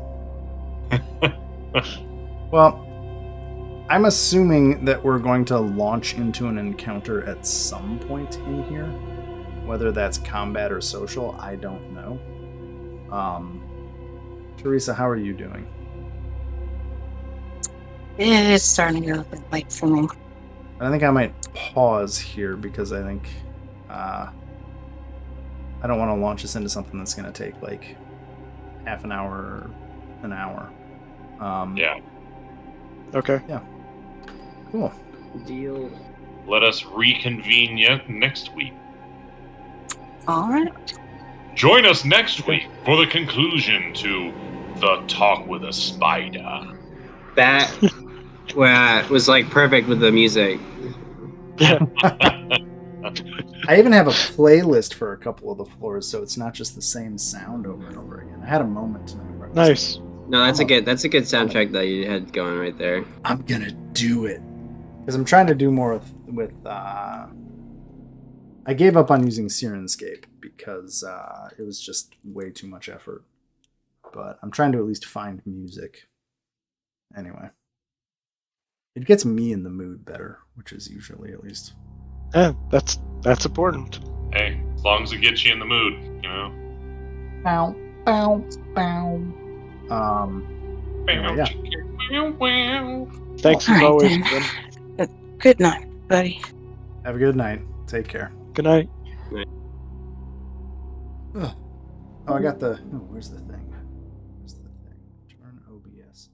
Well, I'm assuming that we're going to launch into an encounter at some point in here. Whether that's combat or social, I don't know. Teresa, how are you doing? It is starting to get a bit late for me. I think I might pause here because I think I don't want to launch us into something that's going to take like half an hour or an hour. Yeah. Okay. Cool. Deal. Let us reconvene next week. All right. Join us next week for the conclusion to The Talk with a Spider. That was like perfect with the music. I even have a playlist for a couple of the floors, so it's not just the same sound over and over again. I had a moment tonight where I was Nice. No, that's a good soundtrack that you had going right there. like, I'm gonna do it because I'm trying to do more with. I gave up on using Sirenscape because it was just way too much effort. But I'm trying to at least find music. Anyway, it gets me in the mood better, which is usually at least. Yeah, that's important. Hey, as long as it gets you in the mood, you know. Bow, bow, bow. Anyway, yeah. Thanks All as right, always, then. Ben. Good night, buddy. Have a good night. Take care. Good night. Ugh. Oh, I got the. Oh, where's the thing? Where's the thing? Turn OBS